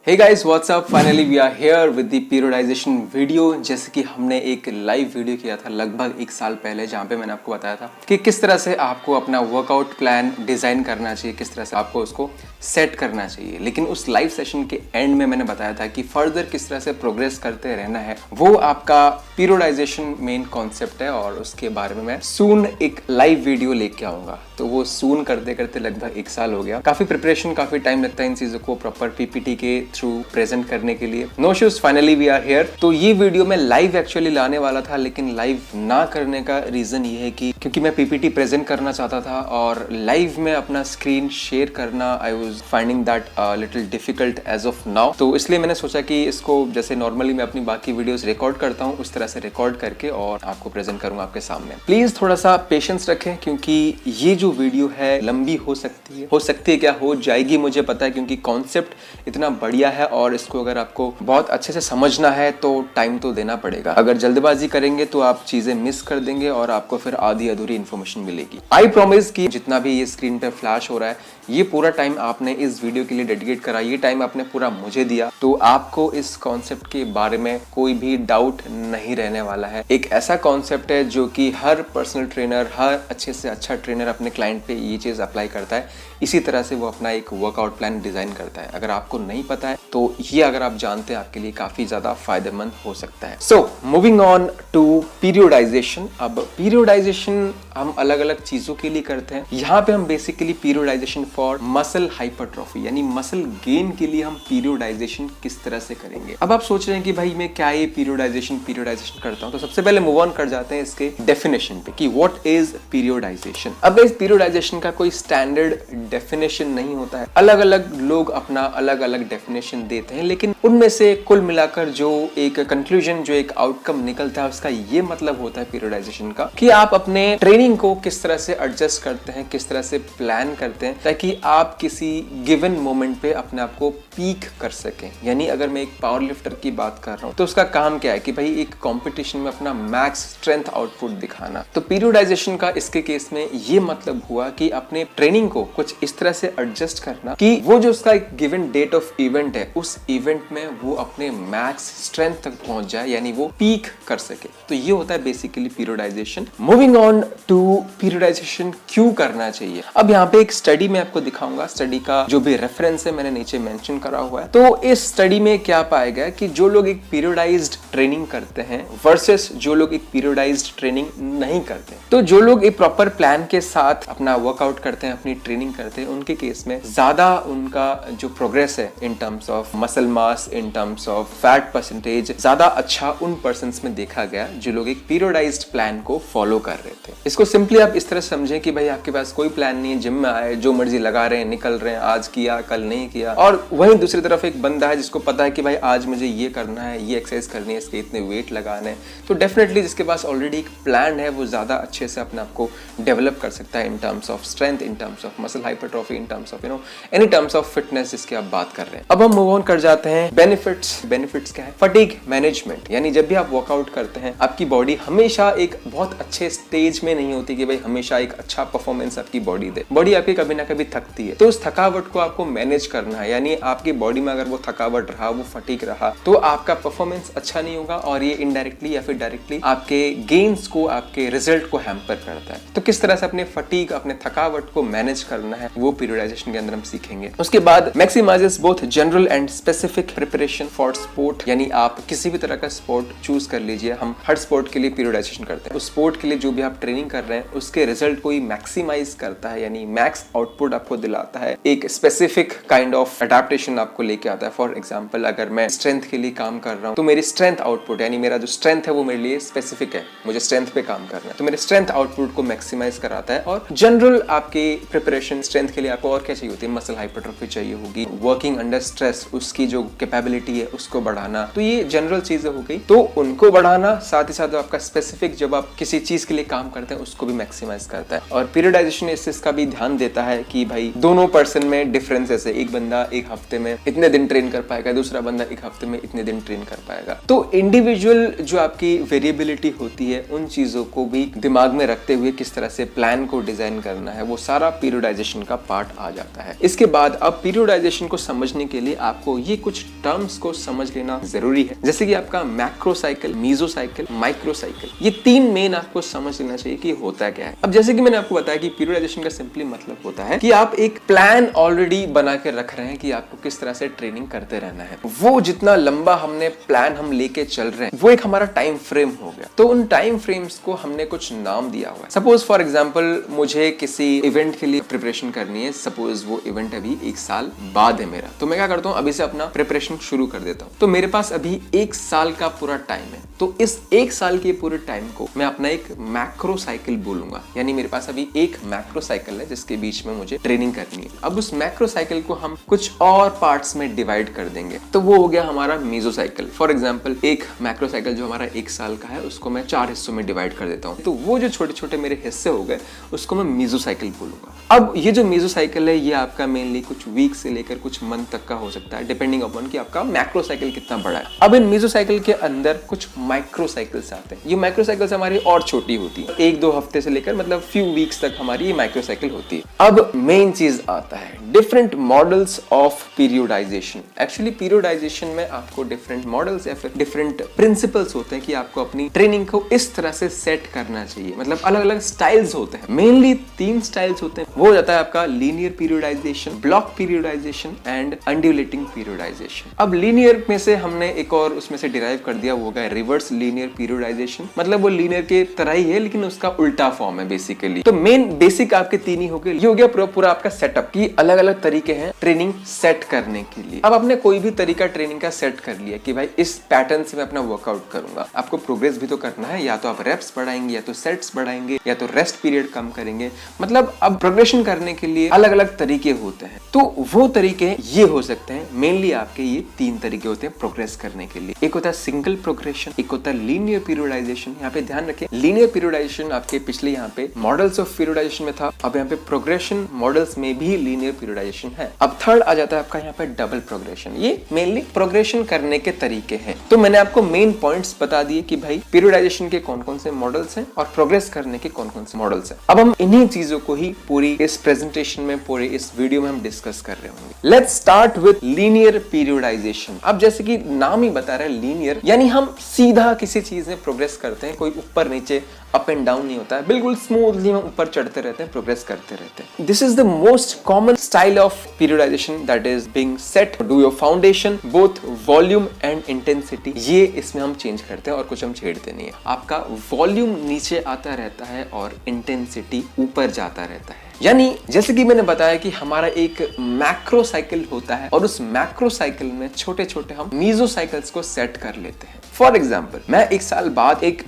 Hey guys, what's up? Finally we are here with the periodization video। जैसे कि हमने एक लाइव वीडियो किया था लगभग 1 साल पहले, जहाँ पे मैंने आपको बताया था कि किस तरह से आपको अपना वर्कआउट प्लान डिज़ाइन करना चाहिए, किस तरह से आपको उसको सेट करना चाहिए। लेकिन उस लाइव सेशन के एंड में मैंने बताया था कि फर्दर किस तरह से प्रोग्रेस करते रहना है, वो आपका पीरियोडाइजेशन मेन कॉन्सेप्ट है और उसके बारे में मैं सून एक लाइव वीडियो लेके आऊँगा। तो वो सून करते करते लगभग 1 साल हो गया। काफ़ी प्रिपरेशन, काफ़ी टाइम लगता है इन चीज़ों को प्रॉपर पीपीटी के थ्रू प्रेजेंट करने के लिए। No issues, finally we are here. तो ये वीडियो मैं लाइव एक्चुअली लाने वाला था, लेकिन लाइव ना करने का रीजन ये है कि क्योंकि मैं पीपीटी प्रेजेंट करना चाहता था और लाइव में अपना स्क्रीन शेयर करना I was finding that little difficult as of now. तो इसलिए मैंने सोचा कि इसको जैसे नॉर्मली मैं अपनी बाकी वीडियोस रिकॉर्ड करता हूँ, उस तरह से रिकॉर्ड करके और आपको प्रेजेंट करूंगा आपके सामने। प्लीज थोड़ा सा पेशेंस रखें, क्योंकि ये जो वीडियो है लंबी हो सकती है क्या हो जाएगी मुझे पता है, क्योंकि कॉन्सेप्ट इतना बढ़िया है और इसको अगर आपको बहुत अच्छे से समझना है तो टाइम तो देना पड़ेगा। अगर जल्दबाजी करेंगे तो आप चीजें मिस कर देंगे और आपको फिर आधी अधूरी इन्फॉर्मेशन मिलेगी। आई प्रॉमिस कि जितना भी ये स्क्रीन पे फ्लैश हो रहा है, ये पूरा टाइम आपने इस वीडियो के लिए डेडिकेट करा, ये टाइम आपने पूरा मुझे दिया, तो आपको इस कॉन्सेप्ट के बारे में कोई भी डाउट नहीं रहने वाला है। एक ऐसा कॉन्सेप्ट है जो कि हर पर्सनल ट्रेनर, हर अच्छे से अच्छा ट्रेनर अपने क्लाइंट पे ये चीज अप्लाई करता है। इसी तरह से वो अपना एक वर्कआउट प्लान डिजाइन करता है। अगर आपको नहीं पता है तो ये अगर आप जानते हैं आपके लिए काफी ज्यादा फायदेमंद हो सकता है। So moving on to periodization. अब पीरियोडाइजेशन हम अलग अलग चीजों के लिए करते हैं। यहाँ पे हम बेसिकली पीरियोडाइजेशन फॉर मसल हाइपरट्रॉफी यानी मसल गेन के लिए हम पीरियोडाइजेशन किस तरह से करेंगे। अब आप सोच रहे हैं कि भाई मैं क्या ये पीरियोडाइजेशन करता हूँ, तो सबसे पहले मूव ऑन कर जाते हैं इसके डेफिनेशन पे कि व्हाट इज पीरियोडाइजेशन। अब इस पीरियोडाइजेशन का कोई स्टैंडर्ड डेफिनेशन नहीं होता है, अलग अलग लोग अपना अलग अलग डेफिनेशन देते हैं, लेकिन उनमें से कुल मिलाकर जो एक कंक्लूजन, जो एक आउटकम निकलता है, उसका ये मतलब होता है पीरियोडाइजेशन का कि आप अपने ट्रेनिंग को किस तरह से एडजस्ट करते हैं, किस तरह से प्लान करते हैं, ताकि आप किसी गिवन मोमेंट पे अपने आप को पीक कर सकें। यानी अगर मैं एक पावर लिफ्टर की बात कर रहा हूँ तो उसका काम क्या है कि भाई एक कंपटीशन में अपना मैक्स स्ट्रेंथ आउटपुट दिखाना। तो पीरियोडाइजेशन का इसके केस में ये मतलब हुआ कि अपने ट्रेनिंग को कुछ इस तरह से एडजस्ट करना कि वो जो उसका एक गिवन डेट ऑफ इवेंट है, उस इवेंट में वो अपने मैक्स स्ट्रेंथ तक पहुंच जाए, यानी वो पीक कर सके। तो ये होता है बेसिकली पीरियोडाइजेशन। मूविंग ऑन टू पीरियोडाइजेशन क्यों करना चाहिए। अब यहाँ पे एक स्टडी में आपको दिखाऊंगा, स्टडी का जो भी रेफरेंस है मैंने नीचे मेंशन करा हुआ है। तो इस स्टडी में क्या पाया गया कि जो लोग एक पीरियोडाइज्ड ट्रेनिंग करते हैं वर्सेस जो लोग एक पीरियोडाइज्ड ट्रेनिंग नहीं करते, तो जो लोग एक प्रॉपर प्लान के साथ अपना वर्कआउट करते हैं, अपनी ट्रेनिंग करते हैं, उनके केस में ज्यादा उनका जो प्रोग्रेस है in terms of muscle mass, in terms of fat percentage, ज्यादा अच्छा उन पर्संस में देखा गया जो लोग एक पीरियोडाइज्ड प्लान को फॉलो कर रहे थे। इसको सिंपली आप इस तरह समझें कि भाई आपके पास कोई प्लान नहीं है, जिम में आए, जो मर्जी लगा रहे हैं, निकल रहे हैं, आज किया कल नहीं किया। और वहीं दूसरी तरफ एक बंदा है जिसको पता है कि भाई आज मुझे ये करना है, ये एक्सरसाइज करनी है, इसके इतने वेट लगाने हैं। तो डेफिनेटली जिसके पास ऑलरेडी एक प्लान है वो ज्यादा अच्छे से अपने आप को डेवलप कर सकता है in terms of strength, in terms of muscle hypertrophy, in terms of any terms of fitness जिसकी आप बात कर रहे हैं। अब हम मूव ऑन कर जाते हैं बेनिफिट्स क्या है। फटीग मैनेजमेंट, यानी जब भी आप वर्कआउट करते हैं आपकी बॉडी हमेशा एक बहुत अच्छे स्टेज में नहीं होती कि भाई हमेशा एक अच्छा परफॉर्मेंस आपकी बॉडी दे। बॉडी आपकी कभी ना कभी थकती है, तो उस थकावट को आपको मैनेज करना है। यानी आपकी बॉडी में अगर वो थकावट रहा, वो फटीग रहा, तो आपका परफॉर्मेंस अच्छा नहीं होगा और ये इनडायरेक्टली या फिर डायरेक्टली आपके गेन्स को, आपके रिजल्ट को हैम्पर करता है। तो किस तरह से अपने फटीग, अपने थकावट को मैनेज करना है वो पीरियोडाइजेशन के अंदर हम सीखेंगे। उसके बाद maximizes both general and specific preparation for sport, यानी आप किसी भी तरह का स्पोर्ट चूज कर लीजिए। हम हर स्पोर्ट के लिए पीरियोडाइजेशन करते हैं। उस स्पोर्ट के लिए जो भी आप ट्रेनिंग कर रहे हैं उसके रिजल्ट को ही मैक्सिमाइज करता है, यानी मैक्स आउटपुट आपको दिलाता है। एक स्पेसिफिक काइंड ऑफ अडेप्टेशन आपको लेके आता है। फॉर एग्जांपल अगर मैं स्ट्रेंथ के लिए काम कर रहा हूँ तो मेरी स्ट्रेंथ आउटपुट, यानी मेरा जो स्ट्रेंथ है वो मेरे लिए स्पेसिफिक है, मुझे स्ट्रेंथ पे काम करना है, तो मेरे स्ट्रेंथ आउटपुट को मैक्सिमाइज कराता है। और जनरल आपकी प्रिपरेशन स्ट्रेंथ के लिए आपको और क्या चाहिए होती है, मसल हाइपरट्रॉफी चाहिए होगी, वर्किंग अंडर स्ट्रेस, उसकी जो कैपेबिलिटी है उसको बढ़ाना। तो ये जनरल चीजें हो गई, तो उनको बढ़ाना, साथ ही साथ आपका स्पेसिफिक जब आप किसी चीज के लिए काम करते हैं उसको भी मैक्सिमाइज करता है। और पीरियोडाइजेशन इसका भी ध्यान देता है कि भाई दोनों पर्सन में डिफरेंसेस है। एक बंदा एक हफ्ते में इतने दिन ट्रेन कर पाएगा, दूसरा बंदा एक हफ्ते में इतने दिन ट्रेन कर पाएगा। तो इंडिविजुअल जो आपकी वेरिएबिलिटी होती है उन चीजों को भी दिमाग में रखते हुए किस तरह से प्लान को डिजाइन करना है, वो सारा पीरियडाइजेशन का पार्ट आ जाता है। इसके बाद अब पीरियडाइजेशन को समझने के लिए आपको ये कुछ टर्म्स को समझ लेना जरूरी है, जैसे कि आपका macro cycle, meso cycle, micro cycle. ये 3 मेन आपको समझ लेना चाहिए कि होता क्या है। अब जैसे कि मैंने आपको बताया कि पीरियडाइजेशन का सिंपली मतलब होता है कि आप एक प्लान ऑलरेडी बना के रख रहे हैं कि आपको किस तरह से ट्रेनिंग करते रहना है। वो जितना लंबा हमने प्लान हम लेके चल रहे हैं, वो एक हमारा टाइम फ्रेम हो गया। तो उन टाइम फ्रेम्स को हमने कुछ नाम दिया हुआ है। सपोज फॉर एग्जांपल मुझे किसी इवेंट के लिए प्रिपरेशन करनी है, सपोज वो इवेंट अभी 1 साल बाद है मेरा, तो मैं क्या करता हूँ, अभी से अपना प्रिपरेशन शुरू कर देता हूँ। तो मेरे पास अभी 1 साल का पूरा टाइम है, तो इस 1 साल के पूरे टाइम को मैं अपना एक मैक्रो साइकिल बोलूंगा। यानी मेरे पास अभी एक मैक्रो साइकिल है जिसके बीच में मुझे ट्रेनिंग करनी है। अब उस मैक्रो साइकिल को हम कुछ और पार्ट्स में डिवाइड कर देंगे, तो वो हो गया हमारा मीजो साइकिल। फॉर एग्जांपल एक मैक्रो साइकिल जो हमारा 1 साल का है, उसको मैं 4 हिस्सों में डिवाइड कर देता हूँ। तो वो जो छोटे छोटे मेरे हिस्से हो गए, उसको मैं मीजो साइकिल बोलूंगा। अब ये जो मीजो साइकिल है, ये आपका मेनली कुछ वीक से लेकर कुछ मंथ तक का हो सकता है, डिपेंडिंग अपॉन कि आपका मैक्रो साइकिल कितना बड़ा है। अब इन मीजो साइकिल के अंदर कुछ माइक्रो साइकिल्स आते हैं। ये माइक्रो साइकिल्स हमारी और छोटी होती है, 1-2 हफ्ते से लेकर मतलब फ्यू वीक्स तक हमारी ये माइक्रो साइकिल होती है। अब मेन चीज आता है different models of periodisation. Actually periodisation में आपको डिफरेंट मॉडल्स या फिर डिफरेंट प्रिंसिपल्स होते हैं कि आपको अपनी ट्रेनिंग को इस तरह से सेट करना चाहिए। मतलब अलग अलग स्टाइल्स होते हैं, मेनली 3 स्टाइल्स होते हैं। वो हो जाता है आपका linear periodization, block periodization and undulating periodization. अब लीनियर में से हमने एक और उसमें से डिराइव कर दिया, वो होगा रिवर्स लीनियर पीरियडाइजेशन। मतलब वो लीनियर के तरह ही है लेकिन उसका उल्टा फॉर्म है बेसिकली। तो मेन बेसिक आपके 3 ही हो गए। ये हो गया पूरा आपका सेटअप की अलग अलग तरीके हैं ट्रेनिंग सेट करने के लिए। अब आपने कोई भी तरीका ट्रेनिंग का सेट कर लिया कि भाई इस पैटर्न से मैं अपना वर्कआउट करूंगा। आपको प्रोग्रेस भी तो करना है, या तो आप रेप्स बढ़ाएंगे, या तो सेट्स बढ़ाएंगे, या तो रेस्ट पीरियड कम करेंगे। मतलब अब प्रोग्रेशन करने के लिए अलग अलग तरीके होते हैं। तो वो तरीके ये हो सकते हैं, मेनली आपके ये 3 तरीके होते हैं प्रोग्रेस करने के लिए। एक होता है सिंगल प्रोग्रेशन, एक होता है लीनियर पीरियडाइजेशन। यहाँ पे ध्यान रखें, लीनियर पीरियडाइजेशन आपके पिछले यहाँ पे मॉडल्स ऑफ पीरियडाइजेशन में था, अब यहाँ पे प्रोग्रेशन मॉडल्स में भी लीनियर पीरियडाइजेशन है। अब थर्ड आ जाता है आपका यहाँ पे डबल प्रोग्रेशन। ये मेनली प्रोग्रेशन करने के तरीके हैं। तो मैंने आपको मेन पॉइंट्स बता दिए कि भाई पीरियडाइजेशन के कौन कौन से मॉडल्स हैं और प्रोग्रेस करने के कौन कौन से मॉडल्स हैं। अब हम इन्हीं चीजों को ही पूरी इस प्रेजेंटेशन में, पूरे इस वीडियो में हम डिस्कस कर रहे होंगे। Let's start with linear periodisation. अब जैसे कि नाम ही बता रहा है लीनियर, यानी हम सीधा किसी चीज में प्रोग्रेस करते हैं, कोई ऊपर नीचे अप एंड डाउन नहीं होता है, बिल्कुल स्मूथली हम ऊपर चढ़ते रहते हैं, प्रोग्रेस करते रहते हैं। This is the most common style of periodisation that is being set do your foundation both volume and intensity. ये इसमें हम चेंज करते हैं और कुछ हम छेड़ते नहीं है। आपका वॉल्यूम नीचे आता रहता है और इंटेंसिटी ऊपर जाता रहता है। यानी जैसे कि मैंने बताया कि हमारा एक मैक्रो साइकिल होता है और उस मैक्रो साइकिल में छोटे छोटे हम मीजो साइकिल्स को सेट कर लेते हैं। फॉर एग्जाम्पल मैं 1 साल बाद एक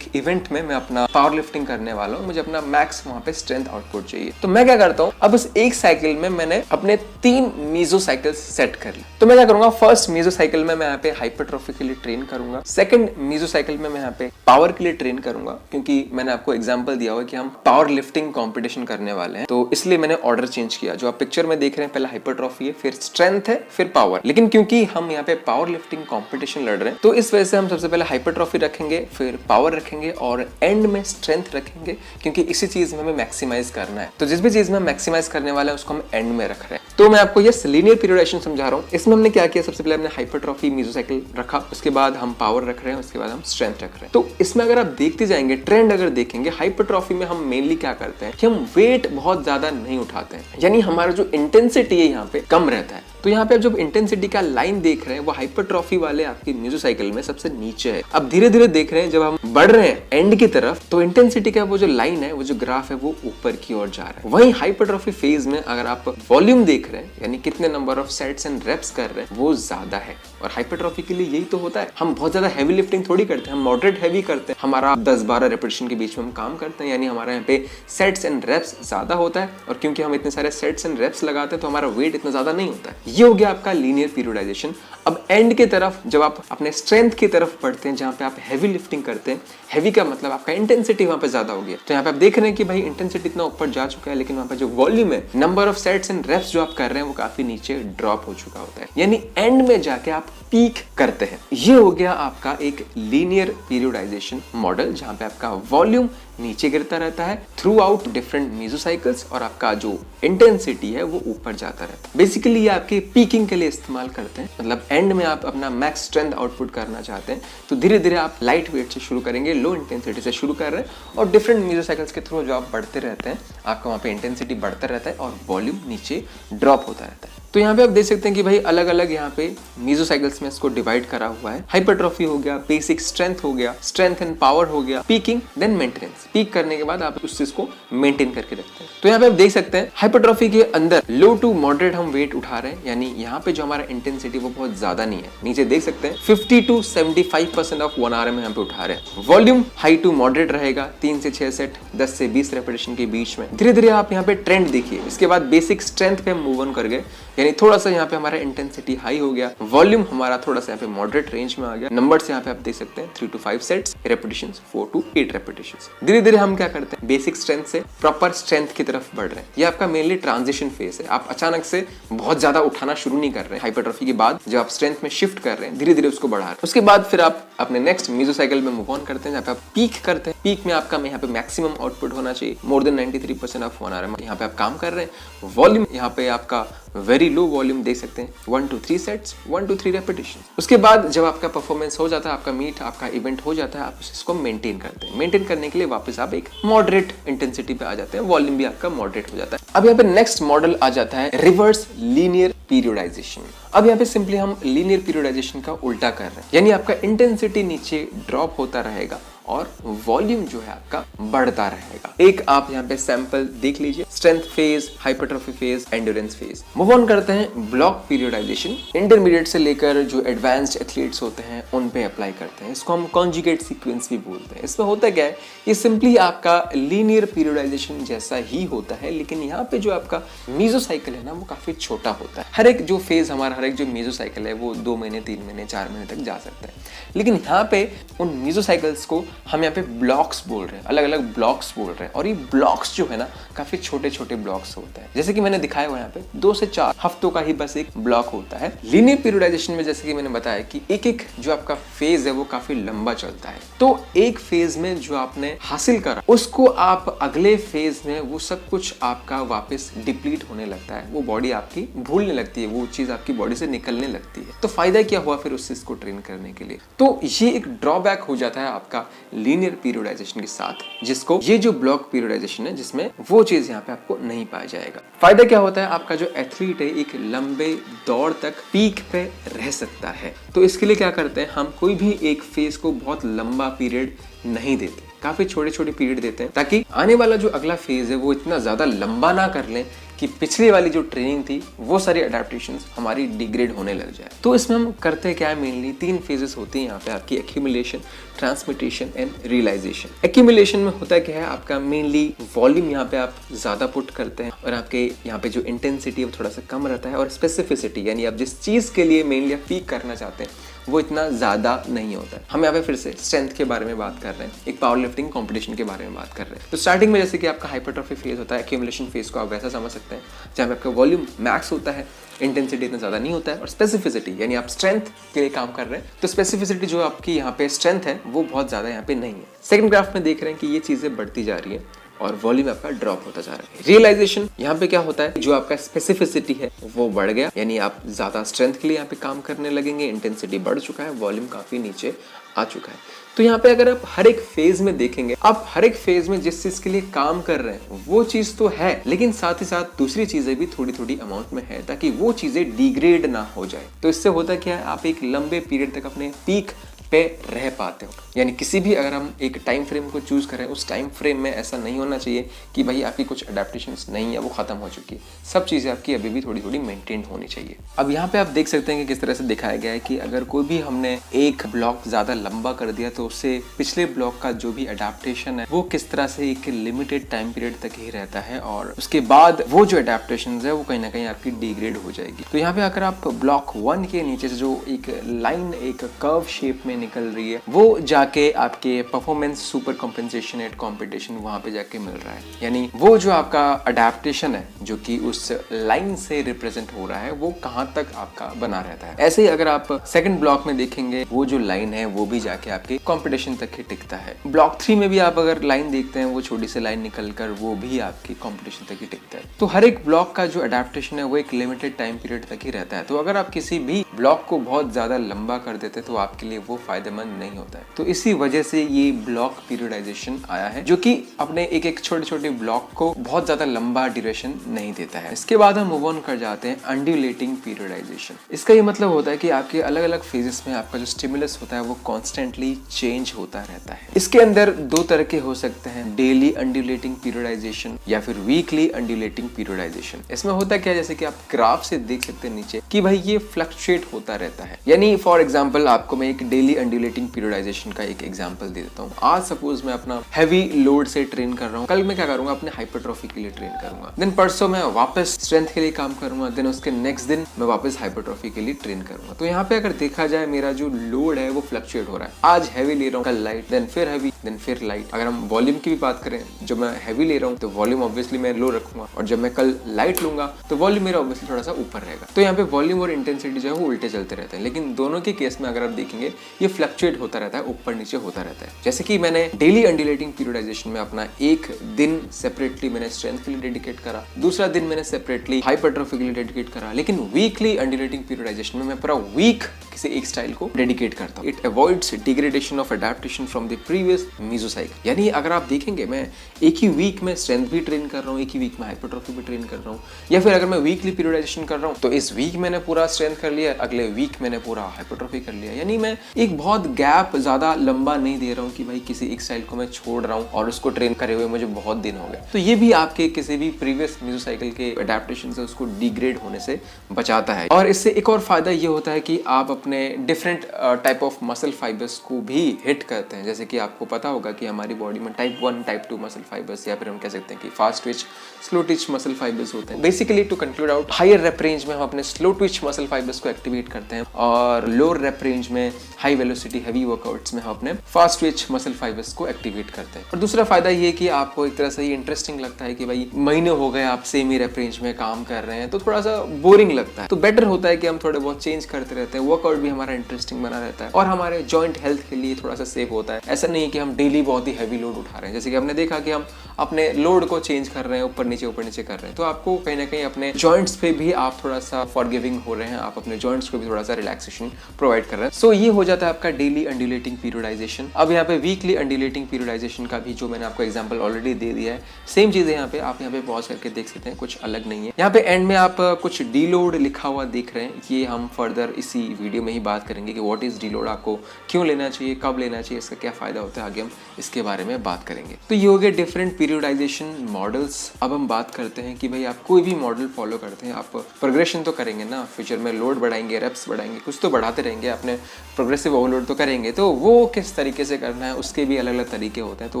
इवेंट में मैं अपना पावर लिफ्टिंग करने वाला हूँ, मुझे अपना मैक्स वहां पे स्ट्रेंथ आउटपुट चाहिए। तो मैं क्या करता हूँ, अब उस एक साइकिल में मैंने अपने 3 मीजो साइकिल्स सेट कर लिए। तो मैं क्या करूंगा, फर्स्ट मीजो साइकिल में मैं यहाँ पे हाइपरट्रॉफी के लिए ट्रेन करूंगा, सेकंड मीजो साइकिल में मैं यहाँ पे पावर के लिए ट्रेन करूंगा, क्योंकि मैंने आपको एग्जाम्पल दिया हुआ कि हम पावर लिफ्टिंग कॉम्पिटिशन करने वाले हैं, तो इसलिए मैंने ऑर्डर चेंज किया। जो आप पिक्चर में देख रहे हैं, पहले हाइपरट्रॉफी है, फिर स्ट्रेंथ है, फिर पावर। लेकिन क्योंकि हम यहाँ पे पावर लिफ्टिंग कॉम्पिटिशन लड़ रहे हैं, तो इस वजह से हम सबसे पहले हाइपरट्रॉफी रखेंगे, फिर पावर रखेंगे और एंड में स्ट्रेंथ रखेंगे, क्योंकि इसी चीज में हमें मैक्सिमाइज करना है। तो जिस भी चीज में मैक्सिमाइज करने वाला है उसको हम एंड में रख रहे हैं। तो मैं आपको ये लीनियर पीरियडाइजेशन समझा रहा हूँ। इसमें हमने क्या किया, सबसे पहले हमने हाइपरट्रॉफी मीजो साइकिल रखा, उसके बाद हम पावर रख रहे हैं, उसके बाद हम स्ट्रेंथ रख रहे हैं। तो इसमें अगर आप देखते जाएंगे, ट्रेंड अगर देखेंगे, हाइपरट्रॉफी में हम मेनली क्या करते हैं कि हम वेट बहुत ज्यादा नहीं उठाते हैं, यानी हमारा जो इंटेंसिटी है यहाँ पे कम रहता है। तो यहाँ पे आप जब इंटेंसिटी का लाइन देख रहे हैं, वो हाइपरट्रॉफी वाले आपकी मीजो साइकिल में सबसे नीचे है। अब धीरे धीरे देख रहे हैं, जब हम बढ़ रहे हैं एंड की तरफ, तो इंटेंसिटी का वो जो लाइन है, वो जो ग्राफ है, वो ऊपर की ओर जा रहा है। वहीं हाइपरट्रॉफी फेज में अगर आप वॉल्यूम देख रहे हैं, यानी कितने number of sets and reps कर रहे हैं, वो ज्यादा है। और हाइपरट्रॉफी के लिए यही तो होता है, हम बहुत ज्यादा हैवी लिफ्टिंग थोड़ी करते हैं, हम मॉडरेट हैवी करते हैं। हमारा 10-12 रेपिटेशन के बीच में हम काम करते हैं, यानी हमारे यहाँ पे सेट्स एंड रेप्स ज्यादा होता है। और क्योंकि हम इतने सारे सेट्स एंड रेप्स लगाते हैं, तो हमारा वेट इतना ज्यादा नहीं होता है। ये हो गया आपका लीनियर पीरियडाइजेशन। अब एंड के तरफ जब आप अपने स्ट्रेंथ की तरफ बढ़ते हैं, जहां पे आप हैवी लिफ्टिंग करते हैं, हैवी का मतलब आपका इंटेंसिटी वहां पे ज्यादा हो गया, तो यहाँ पे आप देख रहे हैं कि भाई इंटेंसिटी इतना ऊपर जा चुका है, लेकिन वहां पे जो वॉल्यूम है, number of sets and reps जो आप कर रहे हैं वो काफी नीचे ड्रॉप हो चुका होता है, यानी एंड में जाके आप पीक करते हैं। ये हो गया आपका एक लीनियर पीरियडाइजेशन मॉडल, जहां पे आपका वॉल्यूम नीचे गिरता रहता है थ्रू आउट डिफरेंट मेसोसाइकिल्स और आपका जो इंटेंसिटी है वो ऊपर जाता रहता है। बेसिकली ये आपके पीकिंग के लिए इस्तेमाल करते हैं, मतलब एंड में आप अपना मैक्स स्ट्रेंथ आउटपुट करना चाहते हैं तो धीरे धीरे आप लाइट वेट से शुरू करेंगे, लो इंटेंसिटी से शुरू कर रहे हैं और डिफरेंट मेसोसाइकिल्स के थ्रू जो आप बढ़ते रहते हैं आपका वहाँ पे इंटेंसिटी बढ़ता रहता है और वॉल्यूम नीचे ड्रॉप होता रहता है। तो यहाँ पे आप देख सकते हैं कि भाई अलग अलग यहाँ पे मेसोसाइकिल्स में इसको डिवाइड करा हुआ है। हाइपरट्रॉफी हो गया, बेसिक स्ट्रेंथ हो गया, स्ट्रेंथ एंड पावर हो गया, पीकिंग देन मेंटेनेंस। पीक करने के बाद आप उस चीज को मेंटेन करके रखते हैं। तो यहाँ पे आप देख सकते हैं हाइपरट्रॉफी के अंदर लो टू मॉडरेट हम वेट उठा रहे हैं, यानी यहाँ पे जो हमारा इंटेंसिटी वो बहुत ज्यादा नहीं है। नीचे देख सकते हैं 50 to 75% ऑफ 1 आवर में यहाँ पे उठा रहे हैं। वॉल्यूम हाई टू मॉडरेट रहेगा, 3 से 6 सेट 10 से 20 रेपिटेशन के बीच में। धीरे धीरे आप यहाँ पे ट्रेंड देखिए। इसके बाद बेसिक स्ट्रेंथ पे हम मूव ऑन कर गए, यानी थोड़ा सा यहाँ पे हमारा इंटेंसिटी हाई हो गया, वॉल्यूम हमारा थोड़ा सा यहाँ पे मॉडरेट रेंज में आ गया। नंबर्स यहाँ पे आप देख सकते हैं 3 to 5 sets, repetitions 4 to 8 repetitions. धीरे धीरे हम क्या करते हैं, बेसिक स्ट्रेंथ से प्रॉपर स्ट्रेंथ की तरफ बढ़ रहे हैं। ये आपका मेनली ट्रांजिशन फेज है। आप अचानक से बहुत ज्यादा उठाना शुरू नहीं कर रहे हैं। हाइपरट्रॉफी के बाद जब आप स्ट्रेंथ में शिफ्ट कर रहे हैं, धीरे धीरे उसको बढ़ा रहे हैं। उसके बाद फिर आप अपने नेक्स्ट मेसोसाइकिल में मूव ऑन करते हैं, जहाँ पे आप पीक करते हैं। पीक में आपका यहाँ पे मैक्सिमम आउटपुट होना चाहिए, मोर देन 93% ऑफ 1 आवर यहाँ पे आप काम कर रहे हैं। वॉल्यूम यहाँ पे आपका वेरी लो वॉल्यूम देख सकते हैं, 1 to 3 सेट्स, 1 to 3 रेपिटेशन। उसके बाद जब आपका परफॉर्मेंस हो जाता है, आपका मीट, आपका इवेंट हो जाता है, आप इसको मेंटेन करते हैं। मेंटेन करने के लिए वापस आप एक मॉडरेट इंटेंसिटी पे आ जाते हैं, वॉल्यूम भी आपका मॉडरेट हो जाता है। अब यहाँ पे नेक्स्ट मॉडल आ जाता है रिवर्स लीनियर पीरियडाइजेशन। अब यहाँ पे सिंपली हम लीनियर पीरियडाइजेशन का उल्टा कर रहे हैं, यानी आपका इंटेंसिटी नीचे ड्रॉप होता रहेगा और वॉल्यूम जो है आपका बढ़ता रहेगा। एक आप यहाँ पे सैंपल देख लीजिए, strength phase, hypertrophy phase, endurance phase. Move on करते हैं ब्लॉक पीरियडाइजेशन। इंटरमीडिएट से लेकर जो एडवांस्ड एथलीट्स होते हैं उन पे अप्लाई करते हैं। इसको हम कॉन्जुगेट सीक्वेंस भी बोलते हैं। इसमें होता क्या है, ये सिंपली आपका लीनियर पीरियडाइजेशन जैसा ही होता है, लेकिन यहाँ पे जो आपका मेसोसाइकिल है ना वो काफी छोटा होता है। हर एक जो फेज हमारा, हर एक जो मेसोसाइकिल है वो 2 महीने, 3 महीने, 4 महीने तक जा सकता है, लेकिन यहाँ पे उन मेसोसाइकिल्स को हम यहाँ पे ब्लॉक्स बोल रहे हैं, अलग अलग ब्लॉक्स बोल रहे हैं। और ये ब्लॉक्स जो है ना काफी छोटे छोटे ब्लॉक्स होते हैं, जैसे कि मैंने दिखाया हुआ यहाँ पे 2 से 4 हफ्तों का ही बस एक ब्लॉक होता है। लीनियर पीरियडाइजेशन में जैसे कि मैंने बताया कि एक एक जो आपका फेज है वो काफी लंबा चलता है। तो एक फेज में जो आपने हासिल करा उसको आप अगले फेज में वो सब कुछ आपका वापस डिप्लीट होने लगता है, वो बॉडी आपकी भूलने लगती है, वो चीज आपकी बॉडी से निकलने लगती है। तो फायदा क्या हुआ फिर उस चीज को ट्रेन करने के लिए? तो ये एक ड्रॉबैक हो जाता है आपका लीनियर पीरियडाइजेशन के साथ, जिसको ये जो ब्लॉक पीरियडाइजेशन है जिसमें वो चीज यहाँ पे आपको नहीं पाया जाएगा। फायदा क्या होता है, आपका जो एथलीट है एक लंबे दौड़ तक पीक पे रह सकता है। तो इसके लिए क्या करते हैं, हम कोई भी एक फेज को बहुत लंबा पीरियड नहीं देते, काफी छोटे छोटे पीरियड देते हैं, ताकि आने वाला जो अगला फेज है वो इतना ज्यादा लंबा ना कर लें कि पिछली वाली जो ट्रेनिंग थी वो सारी अडेप्टेशंस हमारी डिग्रेड होने लग जाए। तो इसमें हम करते क्या है, मेनली 3 फेजेस होती हैं यहाँ पे आपकी, accumulation, transmutation and realization. Accumulation में होता क्या है, आपका मेनली वॉल्यूम यहाँ पे आप ज्यादा पुट करते हैं और आपके यहाँ पे जो इंटेंसिटी है वो थोड़ा सा कम रहता है, और स्पेसिफिसिटी यानी आप जिस चीज के लिए मेनली आप पीक करना चाहते हैं वो इतना ज्यादा नहीं होता है। हम यहाँ पे फिर से स्ट्रेंथ के बारे में बात कर रहे हैं, एक पावर लिफ्टिंग कंपटीशन के बारे में बात कर रहे हैं। तो स्टार्टिंग में जैसे कि आपका हाइपरट्रॉफी फेज होता है, एक्यूमुलेशन फेज को आप वैसा समझ सकते हैं जहाँ पे आपका वॉल्यूम मैक्स होता है, इंटेंसिटी इतना ज्यादा नहीं होता है, और स्पेसिफिसिटी यानी आप स्ट्रेंथ के लिए काम कर रहे हैं तो स्पेसिफिसिटी जो आपकी यहाँ पे स्ट्रेंथ है वो बहुत ज्यादा यहाँ पे नहीं है। सेकंड ग्राफ में देख रहे हैं कि ये चीजें बढ़ती जा रही है और वॉल्यूम आपका ड्रॉप होता जा रहा है। रियलाइजेशन यहाँ पे क्या होता है, जो आपका स्पेसिफिसिटी है वो बढ़ गया, यानी आप ज्यादा स्ट्रेंथ के लिए यहाँ पे काम करने लगेंगे, इंटेंसिटी बढ़ चुका है, वॉल्यूम काफी नीचे आ चुका है। तो यहाँ पे अगर आप हर एक फेज में देखेंगे, आप हर एक फेज में जिस चीज के लिए काम कर रहे हैं वो चीज तो है, लेकिन साथ ही साथ दूसरी चीजें भी थोड़ी थोड़ी अमाउंट में है, ताकि वो चीजें डिग्रेड ना हो जाए। तो इससे होता क्या है, आप एक लंबे पीरियड तक अपने पीक पे रह पाते हो। यानी किसी भी अगर हम एक टाइम फ्रेम को चूज करें, उस टाइम फ्रेम में ऐसा नहीं होना चाहिए कि भाई आपकी कुछ अडेप्टेशंस नहीं है, वो खत्म हो चुकी है। सब चीजें आपकी अभी भी थोड़ी थोड़ी मेंटेन होनी चाहिए। अब यहाँ पे आप देख सकते हैं कि किस तरह से दिखाया गया है कि अगर कोई भी हमने एक ब्लॉक ज्यादा लंबा कर दिया तो उससे पिछले ब्लॉक का जो भी अडेप्टेशन है वो किस तरह से एक लिमिटेड टाइम पीरियड तक ही रहता है, और उसके बाद वो जो अडेप्टेशन है वो कहीं ना कहीं आपकी डिग्रेड हो जाएगी। तो यहाँ पे अगर आप ब्लॉक 1 के नीचे से जो एक लाइन एक कर्व शेप में निकल रही है वो जाके आपके performance super compensation at competition वहां पे जाके मिल रहा है, यानी वो जो आपका अडेप्टेशन है जो कि उस लाइन से रिप्रेजेंट हो रहा है वो कहां तक आपका बना रहता है। ऐसे ही अगर आप सेकंड ब्लॉक में देखेंगे वो जो लाइन है वो भी जाके आपके कॉम्पिटिशन तक ही टिकता है। ब्लॉक 3 में भी आप अगर लाइन देखते हैं वो छोटी सी लाइन निकल कर वो भी आपकी कॉम्पिटिशन तक ही टिकता है। तो हर एक ब्लॉक का जो अडेप्टेशन है वो एक लिमिटेड टाइम पीरियड तक ही रहता है। तो अगर आप किसी भी ब्लॉक को बहुत ज्यादा लंबा कर देते तो आपके लिए वो फायदेमंद नहीं होता है। तो इसी वजह से ये ब्लॉक पीरियडाइजेशन आया है जो कि अपने एक एक छोटे छोटे ब्लॉक को बहुत ज्यादा लंबा ड्यूरेशन नहीं देता है। इसके बाद हम मूव ऑन कर जाते हैं अंडुलेटिंग पीरियडाइजेशन। इसका ये मतलब होता है कि आपके अलग अलग फेजेस में आपका जो स्टिमुलस होता है वो कॉन्स्टेंटली चेंज होता रहता है। इसके अंदर दो तरह के हो सकते हैं, डेली अंडुलेटिंग पीरियडाइजेशन या फिर वीकली अंडुलेटिंग पीरियडाइजेशन। इसमें होता क्या है, जैसे कि आप ग्राफ से देख सकते हैं नीचे कि भाई ये फ्लक्चुएट होता रहता है। यानी फॉर एग्जांपल आपको मैं एक डेली अंडुलेटिंग पीरियडाइजेशन का एक एग्जांपल दे देता हूँ। आज सपोज मैं अपना हैवी लोड से ट्रेन कर रहा हूँ, कल मैं क्या करूंगा अपने हाइपरट्रॉफी के लिए ट्रेन करूंगा, देन परसों मैं वापस स्ट्रेंथ के लिए काम करूंगा, देन उसके नेक्स्ट दिन मैं वापस हाइपरट्रॉफी के लिए ट्रेन करूंगा। तो यहाँ पे अगर देखा जाए मेरा जो लोड है वो फ्लक्चुएट हो रहा है। आज हैवी ले रहा हूँ, कल लाइट, देन फिर हैवी, देन फिर लाइट। अगर हम वॉल्यूम की भी बात करें, जब मैं हैवी ले रहा हूँ तो वॉल्यूम ऑब्वियसली मैं लो रखूंगा, और जब मैं कल लाइट लूंगा तो वॉल्यूम मेरा ऑब्वियसली थोड़ा सा ऊपर रहेगा। तो यहाँ पे वॉल्यूम और इंटेंसिटी जो है वो उल्टे चलते रहते हैं, लेकिन दोनों के केस में अगर आप देखेंगे ये फ्लक्चुएट होता रहता है, ऊपर नीचे होता रहता है। जैसे कि मैंने डेली अंडुलेटिंग पीरियडाइजेशन में अपना एक दिन सेपरेटली मैंने स्ट्रेंथ के लिए डेडिकेट करा, दूसरा दिन मैंने सेपरेटली हाइपरट्रॉफी के लिए डेडिकेट करा, लेकिन वीकली अंडुलेटिंग पीरियडाइजेशन में मैं पूरा वीक किसी एक स्टाइल को डेडिकेट करता हूँ। It avoids degradation of adaptation from the previous mesocycle. यानी अगर आप देखेंगे मैं एक ही वीक में स्ट्रेंथ भी ट्रेन कर रहा हूँ, एक ही वीक में हाइपरट्रॉफी भी ट्रेन कर रहा हूँ, या फिर अगर मैं वीकली पीरियडाइजेशन कर रहा हूँ तो इस वीक मैंने पूरा स्ट्रेंथ कर लिया, अगले वीक मैंने पूरा हाइपरट्रॉफी कर लिया। यानी मैं एक बहुत गैप ज्यादा लंबा नहीं दे रहा हूँ कि भाई किसी एक स्टाइल को मैं छोड़ रहा हूँ और उसको ट्रेन करे हुए मुझे बहुत दिन हो गए। तो ये भी आपके किसी भी प्रीवियस मेसोसाइकिल के अडैप्टेशन से उसको डिग्रेड होने से बचाता है। और इससे एक और फायदा ये होता है कि आप अपने different type of muscle fibres को भी हिट करते हैं। जैसे कि आपको पता होगा कि हमारी बॉडी में टाइप 1 टाइप 2 मसल फाइबर्स, या फिर हम कह सकते हैं कि fast twitch slow twitch muscle fibres होते हैं। Basically to conclude out, higher rep range में हम अपने स्लो ट्विच मसल फाइबर्स को एक्टिवेट करते हैं, और लोअर रेप रेंज में हाई वेलोसिटी हैवी वर्कआउट्स में हम अपने फास्ट ट्विच मसल फाइबर्स को एक्टिवेट करते हैं। और दूसरा फायदा ये कि आपको एक तरह से ये इंटरेस्टिंग लगता है कि भाई महीने हो गए आप सेम ही रेप रेंज में काम कर रहे हैं तो थोड़ा सा बोरिंग लगता है। तो बेटर होता है कि हम थोड़े बहुत चेंज करते रहते हैं, वर्कआउट भी हमारा इंटरेस्टिंग बना रहता है और हमारे जॉइंट हेल्थ के लिए थोड़ा सा सेफ होता है। ऐसा नहीं है कि हम डेली बहुत ही हैवी लोड उठा रहे हैं। जैसे कि हमने देखा कि हम अपने लोड को चेंज कर रहे हैं, ऊपर नीचे कर रहे हैं, तो आपको कहीं ना कहीं अपने जॉइंट्स पे भी आप थोड़ा सा फॉरगिविंग हो रहे हैं, आप अपने जॉइंट्स को भी थोड़ा सा रिलैक्सेशन प्रोवाइड कर रहे हैं। सो ये हो जाता है आपका डेली अंडुलेटिंग पीरियडाइजेशन। अब यहाँ पे वीकली अंडुलेटिंग पीरियडाइजेशन का भी जो मैंने आपको एग्जांपल ऑलरेडी दे दिया है, सेम चीज है यहाँ पे, आप यहाँ पे पॉज करके देख सकते हैं, कुछ अलग नहीं है। यहाँ पे एंड में आप कुछ डीलोड लिखा हुआ देख रहे हैं, ये हम फर्दर इसी वीडियो में ही बात करेंगे कि व्हाट इज डीलोड, आपको क्यों लेना चाहिए, कब लेना चाहिए, इसका क्या फायदा होता है, आगे हम इसके बारे में बात करेंगे। तो ये हो गए डिफरेंट पीरियडाइजेशन मॉडल्स। अब हम बात करते हैं कि भाई आप कोई भी मॉडल फॉलो करते हैं, आप प्रोग्रेशन तो करेंगे ना, फ्यूचर में लोड बढ़ाएंगे, रेप्स बढ़ाएंगे, कुछ तो बढ़ाते रहेंगे, अपने प्रोग्रेसिव ओवरलोड तो करेंगे, तो वो किस तरीके से करना है उसके भी अलग अलग तरीके होते हैं, तो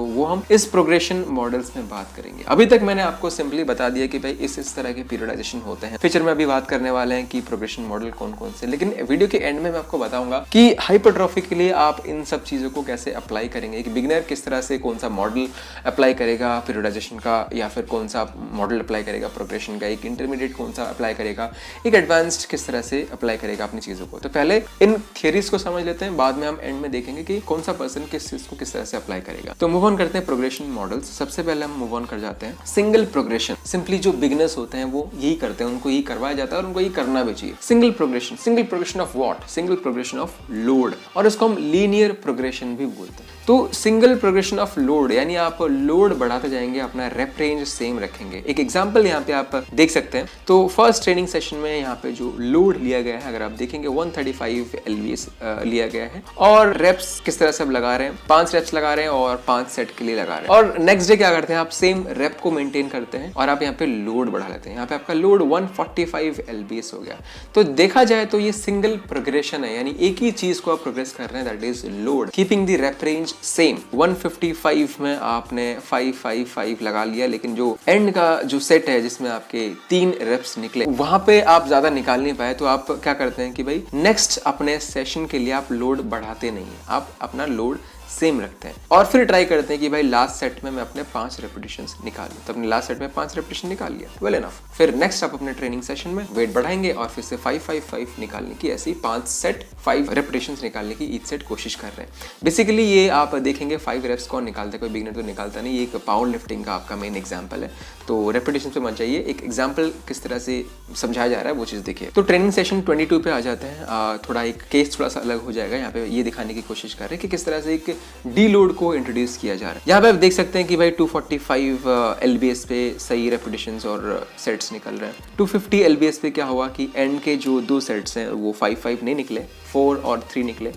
वो हम इस प्रोग्रेशन मॉडल्स में बात करेंगे। अभी तक मैंने आपको सिंपली बता दिया कि भाई इस तरह के पीरियडाइजेशन होते हैं। फ्यूचर में अभी बात करने वाले हैं कि प्रोग्रेशन मॉडल कौन कौन से, लेकिन वीडियो के एंड में मैं आपको बताऊंगा कि हाइपरट्रॉफी के लिए आप इन सब चीजों को कैसे अप्लाई करेंगे, एक बिगिनर किस तरह से कौन सा मॉडल अप्लाई करेगा पीरियडाइजेशन का, या फिर कौन सा मॉडल अप्लाई करेगा प्रोग्रेशन का, एक इंटरमीडिएट कौन सा अप्लाई करेगा, एक एडवांस्ड किस तरह से अप्लाई करेगा अपनी चीजों को। तो पहले इन थियरीज को समझ लेते हैं, बाद में हम एंड में देखेंगे कि कौन सा पर्सन किस चीज को किस तरह से अप्लाई करेगा। तो मूव ऑन करते हैं प्रोग्रेशन मॉडल्स। सबसे पहले हम मूव ऑन कर जाते हैं सिंगल प्रोग्रेशन। सिंपली जो बिगिनर्स होते हैं वो यही करते हैं, उनको यही करवाया जाता है और उनको यही करना भी चाहिए। Single progression of what, not, single progression of load, और इसको हम लीनियर प्रोग्रेशन भी बोलते हैं। तो सिंगल प्रोग्रेशन ऑफ लोड यानी आप लोड बढ़ाते जाएंगे, अपना रेप रेंज सेम रखेंगे। एक एग्जांपल यहाँ पे आप देख सकते हैं। तो फर्स्ट ट्रेनिंग सेशन में यहाँ पे जो लोड लिया गया है, अगर आप देखेंगे 135 LVs लिया गया है, और रेप्स किस तरह से आप लगा रहे हैं, 5 रेप्स लगा रहे हैं और 5 सेट के लिए लगा रहे हैं। और नेक्स्ट डे क्या करते हैं, आप सेम रेप को मेंटेन करते हैं और आप यहाँ पे लोड बढ़ा लेते हैं। यहाँ पे आपका लोड 145 LBs हो गया। तो देखा जाए तो ये सिंगल प्रोग्रेशन है, यानी एक ही चीज को आप प्रोग्रेस कर रहे हैं, that is load, keeping the rape range same. 155 में आपने 555 लगा लिया, लेकिन जो एंड का जो सेट है जिसमें आपके 3 रेप्स निकले, वहां पे आप ज्यादा निकाल नहीं पाए, तो आप क्या करते हैं कि भाई नेक्स्ट अपने सेशन के लिए आप लोड बढ़ाते नहीं है, आप अपना लोड सेम रखते हैं और फिर ट्राई करते हैं कि भाई लास्ट सेट में मैं अपने 5 रेपिटेशंस निकाल लूं। तो अपने लास्ट सेट में 5 रेपिटेशन निकाल लिया, वेल एनफ। फिर नेक्स्ट आप अपने ट्रेनिंग सेशन में वेट बढ़ाएंगे और फिर से 555 निकालने की, ऐसी 5 सेट 5 रेपिटेशंस निकालने की ईच सेट कोशिश कर रहे हैं। बेसिकली ये आप देखेंगे 5 रेप्स कौन निकालता है, कोई बिगिनर तो निकालता नहीं। ये एक पावर लिफ्टिंग का आपका मेन एग्जाम्पल है, तो रेपिटेशन पे मत जाइए, एक एग्जाम्पल किस तरह से समझाया जा रहा है वो चीज़ देखिए। तो ट्रेनिंग सेशन 22 पे आ जाते हैं। थोड़ा एक केस थोड़ा सा अलग हो जाएगा। यहाँ पे ये दिखाने की कोशिश कर रहे हैं कि किस तरह से एक डी लोड को इंट्रोड्यूस किया जा रहा है। यहाँ पे आप देख सकते हैं कि भाई 245 LBS पे सही रेपिटेशंस और सेट्स निकल रहे हैं। 250 LBS पे क्या हुआ कि एंड के जो 2 सेट्स हैं वो 5 नहीं निकले, 4 और 3 निकले।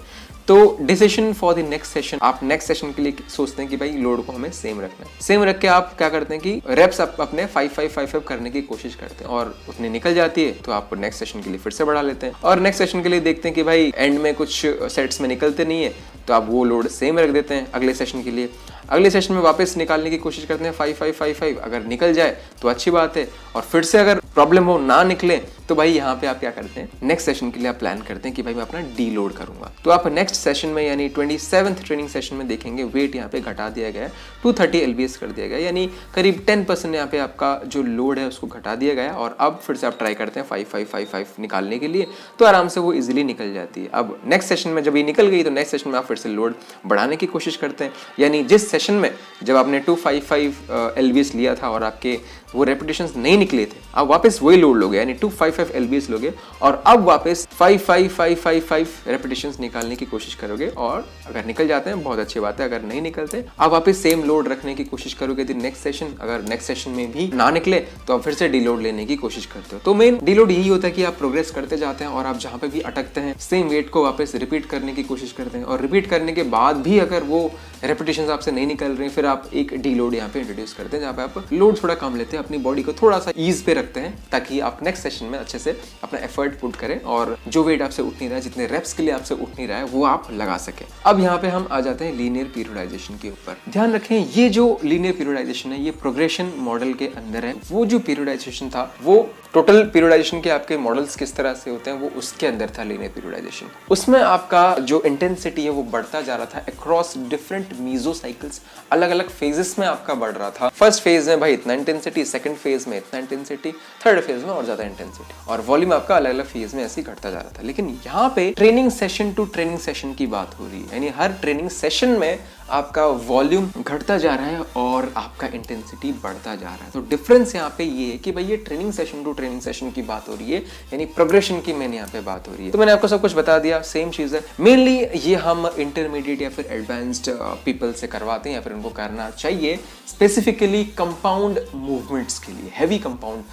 तो decision for the next session, आप नेक्स्ट सेशन के लिए सोचते हैं कि भाई लोड को हमें सेम रखना है। सेम रख के आप क्या करते हैं कि रेप्स आप अपने 5 करने की कोशिश करते हैं और उतनी निकल जाती है तो आप नेक्स्ट सेशन के लिए फिर से बढ़ा लेते हैं और नेक्स्ट सेशन के लिए देखते हैं कि भाई एंड में कुछ सेट्स में निकलते नहीं है तो आप वो लोड सेम रख देते हैं अगले सेशन के लिए। अगले सेशन में वापस निकालने की कोशिश करते हैं 5, अगर निकल जाए तो अच्छी बात है और फिर से अगर प्रॉब्लम हो ना निकले तो भाई यहाँ पे आप क्या करते हैं, नेक्स्ट सेशन के लिए आप प्लान करते हैं कि भाई मैं अपना डी लोड करूंगा। तो आप नेक्स्ट सेशन में यानी 27th ट्रेनिंग सेशन में देखेंगे वेट यहाँ पे घटा दिया गया है, 230 LBS कर दिया गया, यानी करीब 10% यहाँ पे आपका जो लोड है उसको घटा दिया गया और अब फिर से आप ट्राई करते हैं 5 निकालने के लिए, तो आराम से वो इजिली निकल जाती है। अब नेक्स्ट सेशन में जब ये निकल गई तो नेक्स्ट सेशन में आप फिर से लोड बढ़ाने की कोशिश करते हैं, यानी जिस सेशन में जब आपने 255 LBS लिया था और आपके वो रेपिटेशंस नहीं निकले थे, आप वापस वही लोड लोगे यानी 255 LBS लोगे और अब वापस 5 रेपिटेशंस निकालने की कोशिश करोगे और अगर निकल जाते हैं बहुत अच्छी बात है, अगर नहीं निकलते आप वापस सेम लोड रखने की कोशिश करोगे द नेक्स्ट सेशन। अगर नेक्स्ट सेशन में भी ना निकले तो आप फिर से डीलोड लेने की कोशिश करते हो। तो मेन डीलोड यही होता है कि आप प्रोग्रेस करते जाते हैं और आप जहां पे भी अटकते हैं सेम वेट को वापस रिपीट करने की कोशिश करते हैं और रिपीट करने के बाद भी अगर वो रेपिटेशंस आपसे नहीं निकल रहे फिर आप एक डीलोड यहाँ पे इंट्रोड्यूस करते हैं जहाँ पे आप लोड थोड़ा कम लेते हैं, अपनी बॉडी को थोड़ा सा ईज पे रखते हैं ताकि आप नेक्स्ट सेशन में अच्छे से अपना एफर्ट पुट करें और जो वेट आपसे उठ नहीं रहा है, जितने रेप्स के लिए आपसे उठ नहीं रहा है वो आप लगा सके। अब यहाँ पे हम आ जाते हैं लीनियर पीरियडाइजेशन के ऊपर। ध्यान रखें ये जो लीनियर पीरियडाइजेशन है ये प्रोग्रेशन मॉडल के अंदर है। वो जो पीरियडाइजेशन था वो टोटल पीरियडाइजेशन के आपके मॉडल्स किस तरह से होते हैं वो उसके अंदर था लीनियर पीरियडाइजेशन। उसमें आपका जो इंटेंसिटी है वो बढ़ता जा रहा था अक्रॉस डिफरेंट मीसोसाइकिल्स, अलग अलग फेजेस में आपका बढ़ रहा था। फर्स्ट फेज में भाई इतना इंटेंसिटी, सेकंड फेज में इतना इंटेंसिटी, थर्ड फेज में और ज्यादा इंटेंसिटी और वॉल्यूम आपका अलग अलग फेज में ऐसे ही घटता जा रहा था। लेकिन यहाँ पे training session to training session की बात हो रही है, यानी हर ट्रेनिंग सेशन में आपका वॉल्यूम घटता जा रहा है और आपका इंटेंसिटी बढ़ता जा रहा है। तो डिफरेंस यहाँ पे ये है कि भाई ये training session to training session की बात हो रही है, यानी प्रोग्रेशन की मैंने यहाँ पे बात हो रही है। तो मैंने आपको सब कुछ बता दिया, सेम चीज है। मेनली ये हम इंटरमीडिएट या फिर एडवांस्ड पीपल से करवाते हैं या फिर उनको करना चाहिए स्पेसिफिकली कंपाउंड मूवमेंट्स के लिए, हैवी कंपाउंड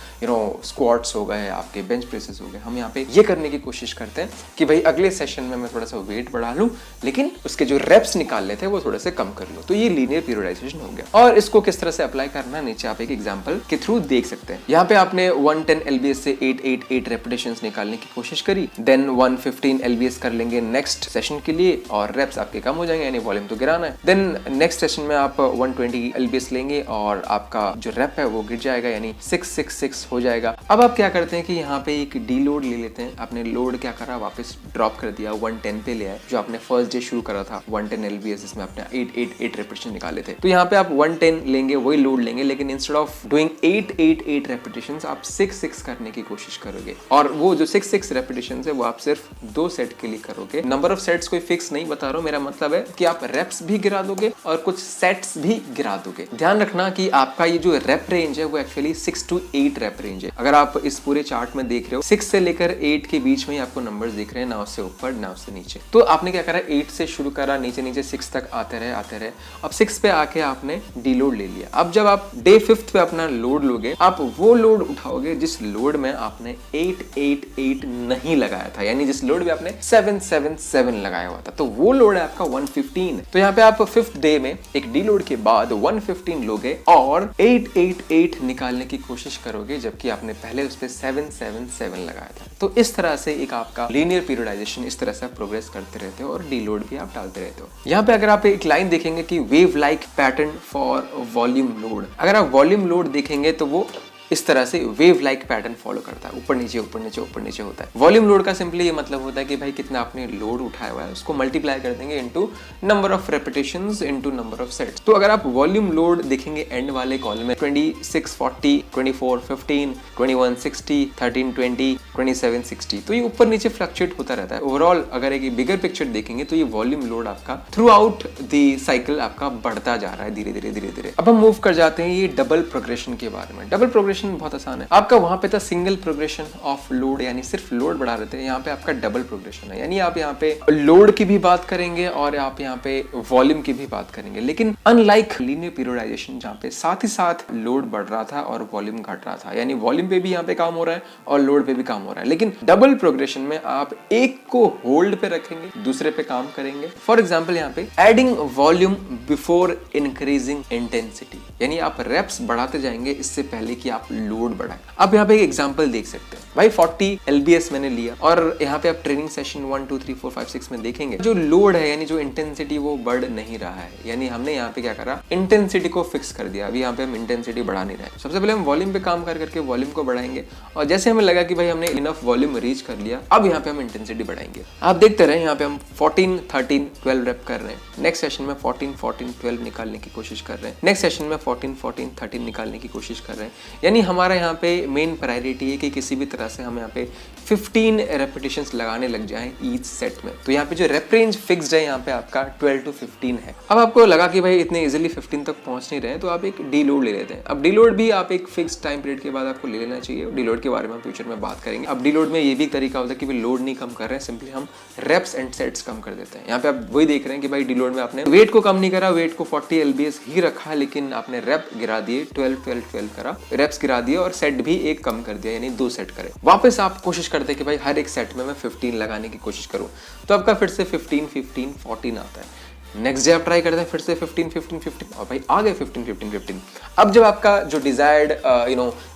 स्क्वाट्स हो गए, आपके बेंच प्रेसेस हो गए। हम यहाँ पे ये करने की कोशिश करते हैं कि भाई अगले सेशन में मैं थोड़ा सा वेट बढ़ा लूं लेकिन उसके जो रेप्स निकालने थे वो थोड़े से कम कर लो। तो ये लीनियर पीरियडाइजेशन हो गया और इसको किस तरह से अप्लाई करना नीचे आप एक एग्जांपल के थ्रू देख सकते हैं। यहाँ पे आपने 110 LBS से 8 रेपिटेशंस निकालने की कोशिश करी, देन 115 LBS कर लेंगे नेक्स्ट सेशन के लिए और रेप्स आपके कम हो जाएंगे यानी वॉल्यूम तो गिराना है। देन नेक्स्ट सेशन में आप 120 LBS लेंगे और आपका जो रेप है वो गिर जाएगा यानी 666 हो जाएगा। अब आप क्या करते हैं कि यहाँ पे एक डी लोड ले लेते हैं। आपने लोड क्या करा, वापस ड्रॉप कर दिया, 110 पे ले आए। जो आपने फर्स्ट डे शुरू करा था 110 LBS जिसमें आपने 8 रेपिटेशन निकाले थे। तो यहाँ पे आप 110 लेंगे, वही लोड लेंगे, लेकिन इंस्टेड ऑफ डूइंग 8 रेपिटेशंस आप 6 करने की कोशिश करोगे। और वो जो 6 रेपिटेशंस है वो आप सिर्फ 2 सेट के लिए करोगे। नंबर ऑफ सेट्स कोई फिक्स नहीं बता रहा हूँ, मेरा मतलब है कि आप रेप्स भी गिरा दोगे और कुछ सेट्स भी गिरा दोगे। ध्यान रखना कि आपका ये जो रेप रेंज है वो एक्चुअली 6 to 8 रेप रेंज है। अगर आप इस पूरे चार्ट में देख रहे हो 6 से लेकर 8 के बीच में ही आपको नंबर्स दिख रहे हैं, ना उससे ऊपर ना उससे नीचे। तो आपने क्या करा, 8 से शुरू करा, नीचे नीचे 6 तक आते रहे। अब 6 पे आके आपने डीलोड ले लिया। अब जब आप डे 5 पे अपना लोड लोगे, आप वो लोड उठाओगे जिस लोड में आपने 8 नहीं लगाया था, यानी जिस लोड में आपने 7 लगाया हुआ था, तो वो लोड है आपका 115। तो यहाँ पे आप 5th डे में एक डीलोड के बाद 115 लोगे और 8 निकालने की कोशिश करोगे, जबकि आपने पहले उस पे 7 लगाया था। तो इस तरह से एक आपका लीनियर पीरियडाइजेशन इस तरह से प्रोग्रेस करते रहते हो और डीलोड भी आप डालते रहते हो। यहाँ पे अगर आप एक लाइन देखेंगे कि wave like pattern for volume load, अगर आप वॉल्यूम लोड देखेंगे तो वो इस तरह से वेव लाइक पैटर्न फॉलो करता है, ऊपर नीचे होता है। वॉल्यूम लोड का सिंपली ये मतलब होता है कि भाई कितना आपने लोड उठाया हुआ है उसको मल्टीप्लाई कर देंगे into number of repetitions into number of sets. तो अगर आप वॉल्यूम लोड देखेंगे एंड वाले कॉलम में 26 40 24 15 21 60 13 20 27 60, तो ये ऊपर नीचे फ्लक्चुएट होता रहता है। ओवरऑल अगर एक बिगर पिक्चर देखेंगे तो ये वॉल्यूम लोड आपका थ्रू आउट द साइकिल आपका बढ़ता जा रहा है धीरे धीरे। अब हम मूव कर जाते हैं ये डबल प्रोग्रेशन के बारे में। डबल प्रोग्रेशन बहुत आसान है। आपका वहां पे था सिंगल प्रोग्रेशन ऑफ लोड, यानी सिर्फ लोड बढ़ा रहे थे, यहाँ पे आपका डबल प्रोग्रेशन है, यानी आप यहाँ पे लोड की भी बात करेंगे और आप यहाँ पे वॉल्यूम की भी बात करेंगे। लेकिन अनलाइक लीनियर पीरियडाइजेशन जहाँ पे साथ ही साथ लोड बढ़ रहा था और वॉल्यूम घट रहा था, यानी वॉल्यूम पे भी यहाँ पे काम हो रहा है और लोड पे भी काम हो रहा है। लेकिन डबल प्रोग्रेशन में आप एक को होल्ड पे रखेंगे, दूसरे पे काम करेंगे। फॉर एग्जाम्पल यहाँ पे adding volume before increasing intensity, यानी आप रेप्स बढ़ाते जाएंगे इससे पहले कि आप लोड बढ़ाएं। अब यहाँ पे एक एग्जांपल देख सकते हैं, भाई 40 LBS मैंने लिया और यहाँ पे आप ट्रेनिंग सेशन 1 2 3 4 5 6 में देखेंगे जो लोड है यानी जो इंटेंसिटी वो बढ़ नहीं रहा है, यानी हमने यहाँ पे क्या करा, इंटेंसिटी को फिक्स कर दिया। अभी यहाँ पे हम इंटेंसिटी बढ़ा नहीं रहे। सबसे पहले हम वॉल्यूम पे काम करके वॉल्यूम को बढ़ाएंगे और जैसे हमें लगा कि भाई हमने इनफ वॉल्यूम रीच कर लिया, अब यहाँ पे हम इंटेंसिटी बढ़ाएंगे। आप देखते रहे यहाँ पे हम 14 13 12 रेप कर रहे हैं। नेक्स्ट सेशन में 14 14 12 निकालने की कोशिश कर रहे हैं। नेक्स्ट सेशन में 14 14 13 निकालने की कोशिश कर रहे हैं। यानी हमारा यहाँ पे मेन प्रायोरिटी है कि किसी भी तरह से हम यहाँ पे 15 रेपिटेशंस लगाने लग जाएं ईच सेट में। तो यहाँ पे जो रेप रेंज फिक्स्ड है यहाँ पे आपका 12 to 15 है। अब आपको लगा कि भाई इतने इजीली 15 तक पहुंच नहीं रहे, तो आप एक डीलोड ले लेते हैं। अब डीलोड भी आप एक फिक्स टाइम पीरियड के बाद आपको ले लेना चाहिए। डीलोड के बारे में हम फ्यूचर में बात करेंगे। अब डीलोड में ये भी तरीका होता है कि लोड नहीं कम कर रहे हैं, सिंपली हम रेप्स एंड सेट्स कम कर देते हैं। यहाँ पे आप वही देख रहे हैं कि भाई डीलोड में आपने वेट को कम नहीं करा, वेट को 40 LBS ही रखा, लेकिन आपने रेप गिरा दिए 12 करा, रेप्स गिरा दिए और सेट भी एक कम कर दिया, यानी 2 सेट करे। वापस आप कोशिश करते हैं कि भाई हर एक सेट में मैं 15 लगाने की कोशिश करूं, तो आपका फिर से 15 15 14 आता है। नेक्स्ट डे आप ट्राई करते हैं फिर से 15 15 15 और भाई आ गए 15 15 15। अब जब आपका जो डिजायर्ड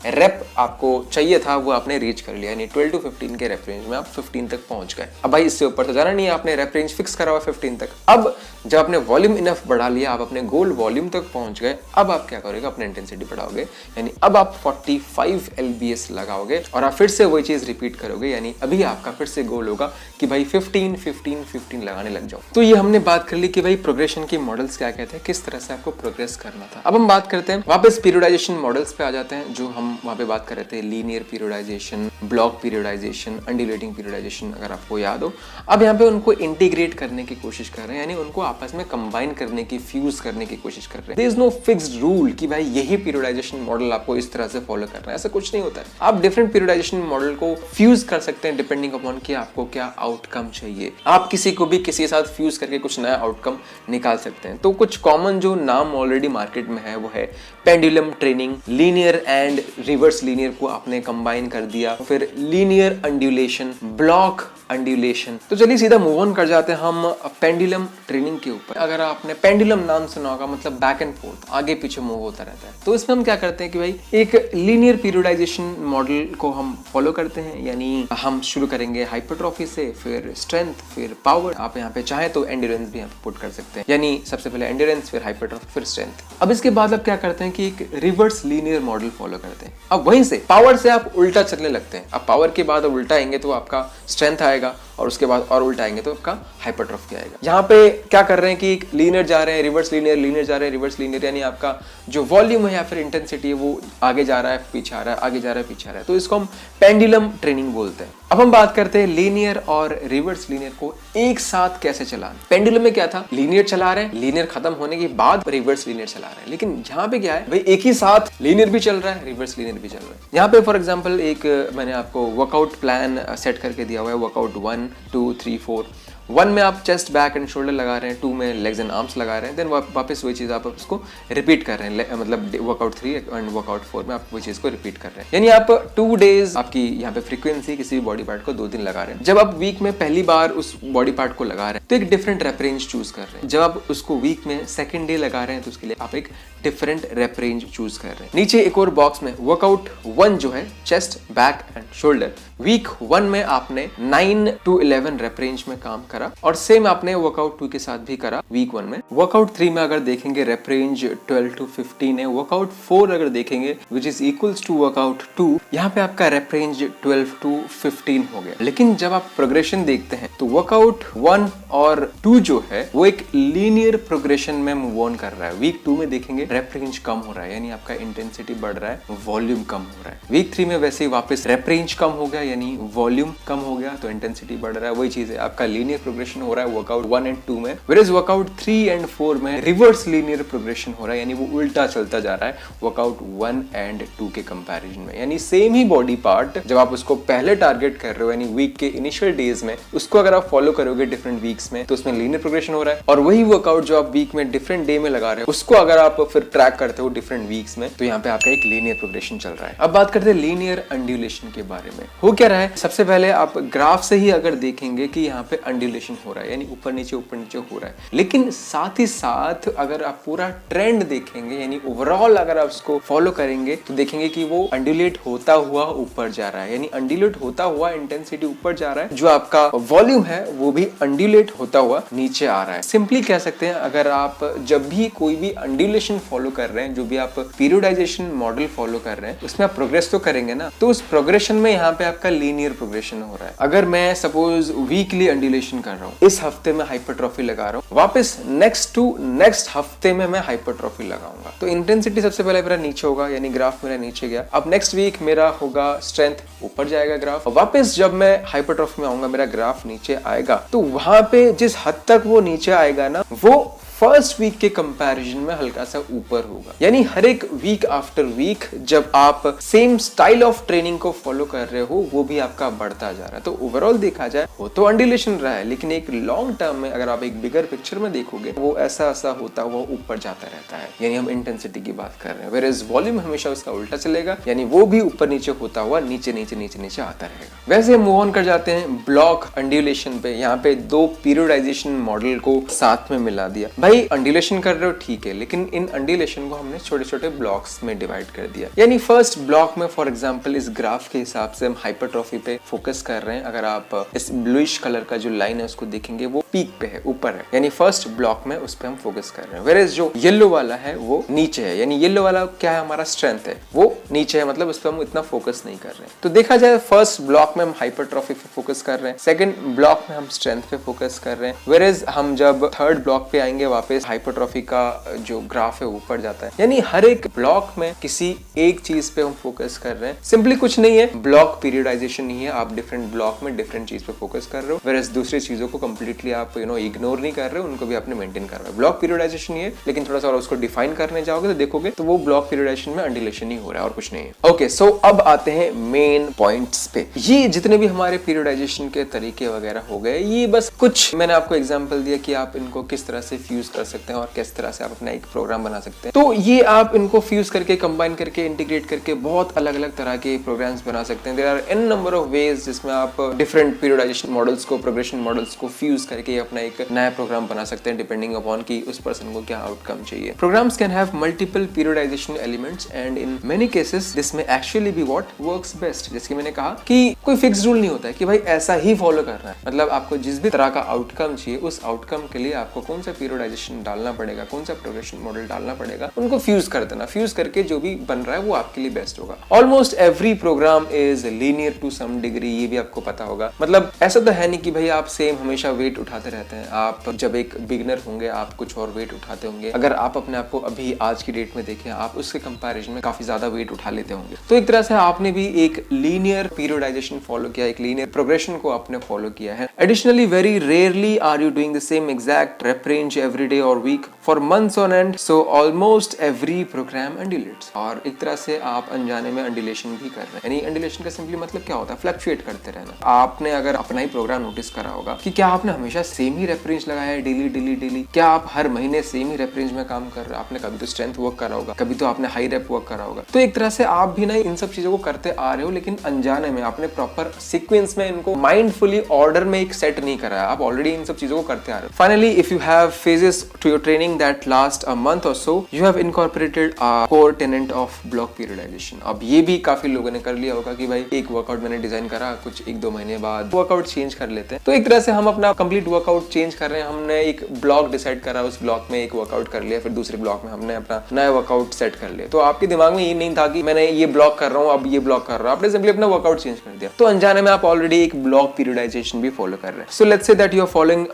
रेप आपको चाहिए था वो आपने रीच कर लिया, यानी 12 to 15 के रेप रेंज में आप 15 तक पहुंच गए। अब भाई इससे ऊपर तो जाना नहीं है, आपने रेप रेंज फिक्स करा हुआ 15 तक। अब जब आपने वॉल्यूम इनफ बढ़ा लिया, आप अपने गोल वॉल्यूम तक पहुंच गए, अब आप क्या करोगे, अपने इंटेंसिटी बढ़ाओगे, यानी अब आप 45 LBS लगाओगे और आप फिर से वही चीज रिपीट करोगे, यानी अभी आपका फिर से गोल होगा कि भाई 15 15 15 लगाने लग जाओ। तो ये हमने बात कर ली कि भाई प्रोग्रेशन की मॉडल्स क्या कहते हैं, किस तरह से आपको प्रोग्रेस करना था। अब हम बात करते हैं वापस पीरियडाइजेशन मॉडल्स पे आ जाते हैं, जो हम वहां पे बात कर रहे थे, linear periodization, block periodization, undulating periodization, अगर आपको याद हो। अब यहाँ पे उनको इंटीग्रेट करने की कोशिश कर रहे हैं, यानी उनको आपस में कंबाइन करने की, फ्यूज करने की कोशिश कर रहे हैं। There is no fixed rule कि भाई यही पीरियडाइजेशन मॉडल आपको इस तरह से फॉलो करना है, ऐसा कुछ नहीं होता है। आप डिफरेंट पीरियडाइजेशन मॉडल को फ्यूज कर सकते हैं डिपेंडिंग अपॉन कि आपको क्या आउटकम चाहिए। आप किसी को भी किसी के साथ फ्यूज करके कुछ नया आउटकम निकाल सकते हैं। तो कुछ कॉमन जो नाम ऑलरेडी मार्केट में है वो है pendulum training, linear and reverse linear को आपने कंबाइन कर दिया, फिर लीनियर अंड्यूलेशन, ब्लॉक अंड्यूलेशन। तो चलिए सीधा मूव ऑन कर जाते हैं हम पेंडुलम ट्रेनिंग के ऊपर। अगर आपने पेंडुलम नाम सुना होगा, मतलब बैक एंड फोर्थ, आगे पीछे मूव होता रहता है। तो इसमें हम क्या करते हैं कि भाई एक लीनियर पीरियडाइजेशन मॉडल को हम फॉलो करते हैं, यानी हम शुरू करेंगे हाइपरट्रॉफी से, फिर स्ट्रेंथ, फिर पावर। आप यहाँ पे चाहे तो एंड्योरेंस भी यहाँ पे पुट कर सकते हैं, यानी सबसे पहले एंड्योरेंस, फिर हाइपरट्रॉफी, फिर स्ट्रेंथ। अब इसके बाद आप क्या करते हैं कि एक रिवर्स लीनियर मॉडल फॉलो करते हैं। अब वहीं से पावर से आप उल्टा चलने लगते हैं। अब पावर के बाद उल्टा आएंगे तो आपका स्ट्रेंथ आएगा, और उसके बाद और उल्टाएंगे तो आपका हाइपरट्रॉफी आएगा। यहाँ पे क्या कर रहे हैं कि एक लीनियर जा रहे हैं, रिवर्स लीनियर, लीनियर जा रहे हैं, रिवर्स लीनियर, यानी आपका जो वॉल्यूम है या फिर इंटेंसिटी है वो आगे जा रहा है पीछे आ रहा है, आगे जा रहा है पीछे आ रहा है, तो इसको हम पेंडुलम ट्रेनिंग बोलते हैं। अब हम बात करते हैं लीनियर और रिवर्स लीनियर को एक साथ कैसे चलाना। पेंडुलम में क्या था, लीनियर चला रहे हैं, लीनियर खत्म होने के बाद रिवर्स लीनियर चला रहे हैं, लेकिन यहाँ पे क्या है भाई, एक ही साथ लीनियर भी चल रहा है, रिवर्स लीनियर भी चल रहा है। यहाँ पे फॉर एग्जांपल एक मैंने आपको वर्कआउट प्लान सेट करके दिया हुआ है, वर्कआउट 1 2 3 4। 1 में आप चेस्ट बैक एंड शोल्डर लगा रहे हैं, 2 में लेग्स एंड आर्म्स लगा रहे हैं, देन वापस वही चीज आप उसको रिपीट कर रहे हैं, मतलब वर्कआउट 3 एंड वर्कआउट 4 में आप वही चीज को रिपीट कर रहे हैं। यानी आप 2 डेज आपकी यहाँ पे फ्रीक्वेंसी किसी भी बॉडी पार्ट को 2 दिन लगा रहे हैं। जब आप वीक में पहली बार उस बॉडी पार्ट को लगा रहे हैं तो एक डिफरेंट रेप रेंज चूज कर रहे हैं। जब आप उसको वीक में सेकंड डे लगा रहे हैं तो उसके लिए आप एक डिफरेंट रेप रेंज चूज कर रहे हैं। नीचे एक और बॉक्स में वर्कआउट 1 जो है chest back and shoulder, week 1 में आपने 9 to 11 रेप रेंज में काम करा, और सेम आपने वर्कआउट 2 के साथ भी करा वीक 1 में। वर्कआउट 3 में अगर देखेंगे रेप रेंज 12 to 15 है। वर्कआउट 4 अगर देखेंगे which is equals to workout 2, यहाँ पे आपका रेप रेंज 12 to 15 हो गया। लेकिन जब आप प्रोग्रेशन देखते हैं तो वर्कआउट 1 और 2 जो है वो एक लीनियर प्रोग्रेशन में मूव ऑन कर रहा है। वीक 2 में देखेंगे रेप रेंज कम हो रहा है, यानी आपका इंटेंसिटी बढ़ रहा है, वॉल्यूम कम हो रहा है। वीक 3 में वैसे ही वापस रेप रेंज कम हो गया, यानी वॉल्यूम कम हो गया, तो इंटेंसिटी बढ़ रहा है। वही चीज है, आपका लीनियर प्रोग्रेशन हो रहा है वर्कआउट 1 एंड 2 में, whereas वर्कआउट 3 एंड 4 में रिवर्स लीनियर प्रोग्रेशन हो रहा है, यानी वो उल्टा चलता जा रहा है वर्कआउट 1 एंड 2 के कंपैरिजन में। यानी सेम ही बॉडी पार्ट जब आप उसको पहले टारगेट कर रहे हो, यानी वीक के इनिशियल डेज में, उसको अगर आप फॉलो करोगे डिफरेंट वीक्स में तो उसमें लीनियर प्रोग्रेशन हो रहा है। और वही वर्कआउट जो आप वीक में डिफरेंट डे में लगा रहे हो उसको अगर आप फिर ट्रैक करते हो डिफरेंट वीक्स में, तो यहाँ पे आपका एक लीनियर प्रोग्रेशन चल रहा है। अब बात करते हैं लीनियर अंड्यूलेशन के बारे में। हो क्या रहा है, सबसे पहले आप ग्राफ से ही अगर देखेंगे कि यहाँ पे अंड्यूलेशन हो रहा है, यानी ऊपर नीचे हो रहा है, लेकिन साथ ही साथ अगर आप पूरा ट्रेंड देखेंगे, यानी ओवरऑल अगर आप उसको फॉलो करेंगे तो देखेंगे कि वो अंड्यूलेट होता हुआ ऊपर जा रहा है, यानी अंड्यूलेट होता हुआ इंटेंसिटी ऊपर जा रहा है, जो आपका वॉल्यूम है वो भी अंड्यूलेट होता हुआ नीचे आ रहा है। सिंपली कह सकते हैं, अगर आप जब भी कोई भी अंड्यूलेशन फॉलो कर रहे हैं, जो भी आप पीरियोडाइजेशन मॉडल फॉलो कर रहे हैं, उसमें आप प्रोग्रेस तो करेंगे ना, तो उस प्रोग्रेशन में यहाँ पे आपका लीनियर प्रोग्रेशन हो रहा है। अगर मैं सपोज वीकली अंड्यूलेशन कर रहा हूँ, इस हफ्ते में हाइपरट्रॉफी लगा रहा हूँ, वापस नेक्स्ट टू नेक्स्ट हफ्ते में मैं हाइपरट्रॉफी लगाऊंगा, तो इंटेंसिटी सबसे पहले मेरा नीचे होगा, यानी ग्राफ मेरा नीचे गया। अब नेक्स्ट वीक मेरा होगा स्ट्रेंथ, ऊपर जाएगा ग्राफ। वापस जब मैं हाइपरट्रॉफी में आऊंगा, मेरा ग्राफ नीचे आएगा, तो वहां पे जिस हद तक वो नीचे आएगा ना, वो फर्स्ट वीक के कंपैरिजन में हल्का सा ऊपर होगा। यानी हर एक वीक आफ्टर वीक जब आप सेम स्टाइल ऑफ ट्रेनिंग को फॉलो कर रहे हो, वो भी आपका बढ़ता जा रहा है। तो ओवरऑल देखा जाए हो तो अंड्यूलेशन रहा है, लेकिन एक लॉन्ग टर्म में अगर आप एक बिगर पिक्चर में देखोगे, वो ऐसा ऐसा होता हुआ ऊपर जाता रहता है। यानी हम इंटेंसिटी की बात कर रहे हैं, वेयर इज वॉल्यूम हमेशा उसका उल्टा चलेगा, यानी वो भी ऊपर नीचे होता हुआ नीचे नीचे नीचे नीचे आता रहेगा। वैसे मूव ऑन कर जाते हैं ब्लॉक अंड्यूलेशन पे। यहाँ पे 2 पीरियोडाइजेशन मॉडल को साथ में मिला दिया। भाई अंड्यूलेशन कर रहे हो ठीक है, लेकिन इन अंड्यूलेशन को हमने छोटे छोटे ब्लॉक्स में डिवाइड कर दिया। यानी फर्स्ट ब्लॉक में फॉर एग्जांपल इस ग्राफ के हिसाब से हम हाइपरट्रॉफी पे फोकस कर रहे हैं। अगर आप इस ब्लूइश कलर का जो लाइन है उसको देखेंगे, वो पीक पे है, ऊपर है, यानी फर्स्ट ब्लॉक में उस पे हम फोकस कर रहे हैं। वेयर जो येलो वाला है वो नीचे है, यानी येलो वाला क्या है, हमारा स्ट्रेंथ है, वो नीचे है, मतलब उस पर हम इतना फोकस नहीं कर रहे हैं। तो देखा जाए फर्स्ट ब्लॉक में हम हाइपरट्रॉफी पे फोकस कर रहे हैं, सेकंड ब्लॉक में हम स्ट्रेंथ पे फोकस कर रहे हैं। वेयर हम जब थर्ड ब्लॉक पे आएंगे, वापस हाइपरट्रॉफी का जो ग्राफ है ऊपर जाता है। यानी हर एक ब्लॉक में किसी एक चीज पे हम फोकस कर रहे हैं। सिंपली कुछ नहीं है, ब्लॉक पीरियडाइजेशन नहीं है, आप डिफरेंट ब्लॉक में डिफरेंट चीज पे फोकस कर रहे हो, वेयर दूसरी चीजों को कंप्लीटली आप इग्नोर नहीं कर रहे हो, उनको भी आपने मेंटेन कर रहे हो। ब्लॉक पीरियडाइजेशन है, लेकिन थोड़ा सा और उसको डिफाइन करने जाओगे तो देखोगे तो वो ब्लॉक पीरियडाइजेशन में अंडुलेशन ही हो रहा है और कुछ नहीं है। ओके, सो अब आते हैं मेन पॉइंट्स पे। ये जितने भी हमारे पीरियडाइजेशन के तरीके वगैरह हो गए, ये बस कुछ मैंने आपको एग्जांपल दिया कि आप इनको किस तरह से फ्यूज कर सकते हैं और किस तरह से आप अपना एक प्रोग्राम बना सकते हैं। तो ये आप इनको फ्यूज करके, कंबाइन करके, इंटीग्रेट करके बहुत अलग अलग तरह के प्रोग्राम्स बना सकते हैं। There are n number of ways जिसमें आप डिफरेंट पीरियडाइजेशन मॉडल्स को, प्रोग्रेशन मॉडल्स को फ्यूज करके के अपना एक नया प्रोग्राम बना सकते हैं डिपेंडिंग अपॉन कि उस पर्सन को क्या आउटकम चाहिए। Programs can have multiple periodization elements and in many cases this may actually be what works best. जैसे कि मैंने कहा कि कोई फिक्स रूल नहीं होता है कि भाई ऐसा ही फॉलो करना है, मतलब आपको जिस भी तरह का आउटकम चाहिए उस आउटकम के लिए आपको कौन सा पीरियडाइजेशन डालना पड़ेगा, कौन सा प्रोग्रेशन मॉडल डालना पड़ेगा, उनको फ्यूज कर देना। फ्यूज करके जो भी बन रहा है वो आपके लिए बेस्ट होगा। Almost every programme is linear to some degree, ये भी आपको पता होगा। मतलब ऐसा तो है नहीं कि भाई आप सेम हमेशा वेट उठाते रहते हैं। आप जब एक बिगिनर होंगे आप कुछ और वेट उठाते होंगे। अगर आप अपने आप को अभी आज की डेट में देखें, आप उसके कंपैरिजन में काफी ज्यादा वेट उठा लेते होंगे। तो एक तरह से आपने भी एक लीनियर पीरियडाइजेशन फॉलो किया, एक लीनियर प्रोग्रेशन को आपने फॉलो किया है। Additionally very rarely are you doing the same exact rep range every day or week for months on end, so almost every program undulates. और एक तरह से आप अनजाने में अंडुलेशन भी कर रहे हैं। यानी अंडुलेशन का सिंपली मतलब क्या होता है? फ्लक्चुएट करते रहना। आपने अगर अपना ही प्रोग्राम नोटिस करा होगा कि क्या आपने हमेशा सेम ही रेप रेंज लगाया है डेली डेली डेली? क्या आप हर महीने सेम ही रेप रेंज में काम कर रहे हैं? आपने कभी तो स्ट्रेंथ वर्क करा होगा, कभी तो आपने हाई रेप वर्क करा होगा। तो एक तरह से आप भी ना इन सब चीजों को करते आ रहे हो, लेकिन अनजाने में आपने प्रॉपर सीक्वेंस में इनको माइंडफुली ऑर्डर में एक सेट नहीं करा है। आप ऑलरेडी इन सब चीजों को करते आ रहे हो। Finally if you have phases to your training that last a month or so, you have incorporated a core tenet of block periodization. अब ये भी काफी लोगों ने कर लिया होगा कि भाई एक वर्कआउट मैंने डिजाइन करा, कुछ 1-2 महीने बाद वर्कआउट चेंज कर लेते हैं। तो एक तरह से हम अपना कंप्लीट वर्कआउट चेंज कर रहे हैं। हमने एक ब्लॉक डिसाइड करा, उस ब्लॉक में एक वर्कआउट कर लिया, फिर दूसरे ब्लॉक में हमने अपना नया वर्कआउट सेट कर लिया। तो आपके दिमाग में ये नहीं था कि मैंने ये ब्लॉक कर रहा हूँ, अब ये ब्लॉक कर रहा हूँ। आपने सिंपली अपना वर्कआउट चेंज कर दिया। तो अनजाने में आप ऑलरेडी एक ब्लॉक पीरियडाइजेशन भी फॉलो कर रहे हैं। So let's say that you are following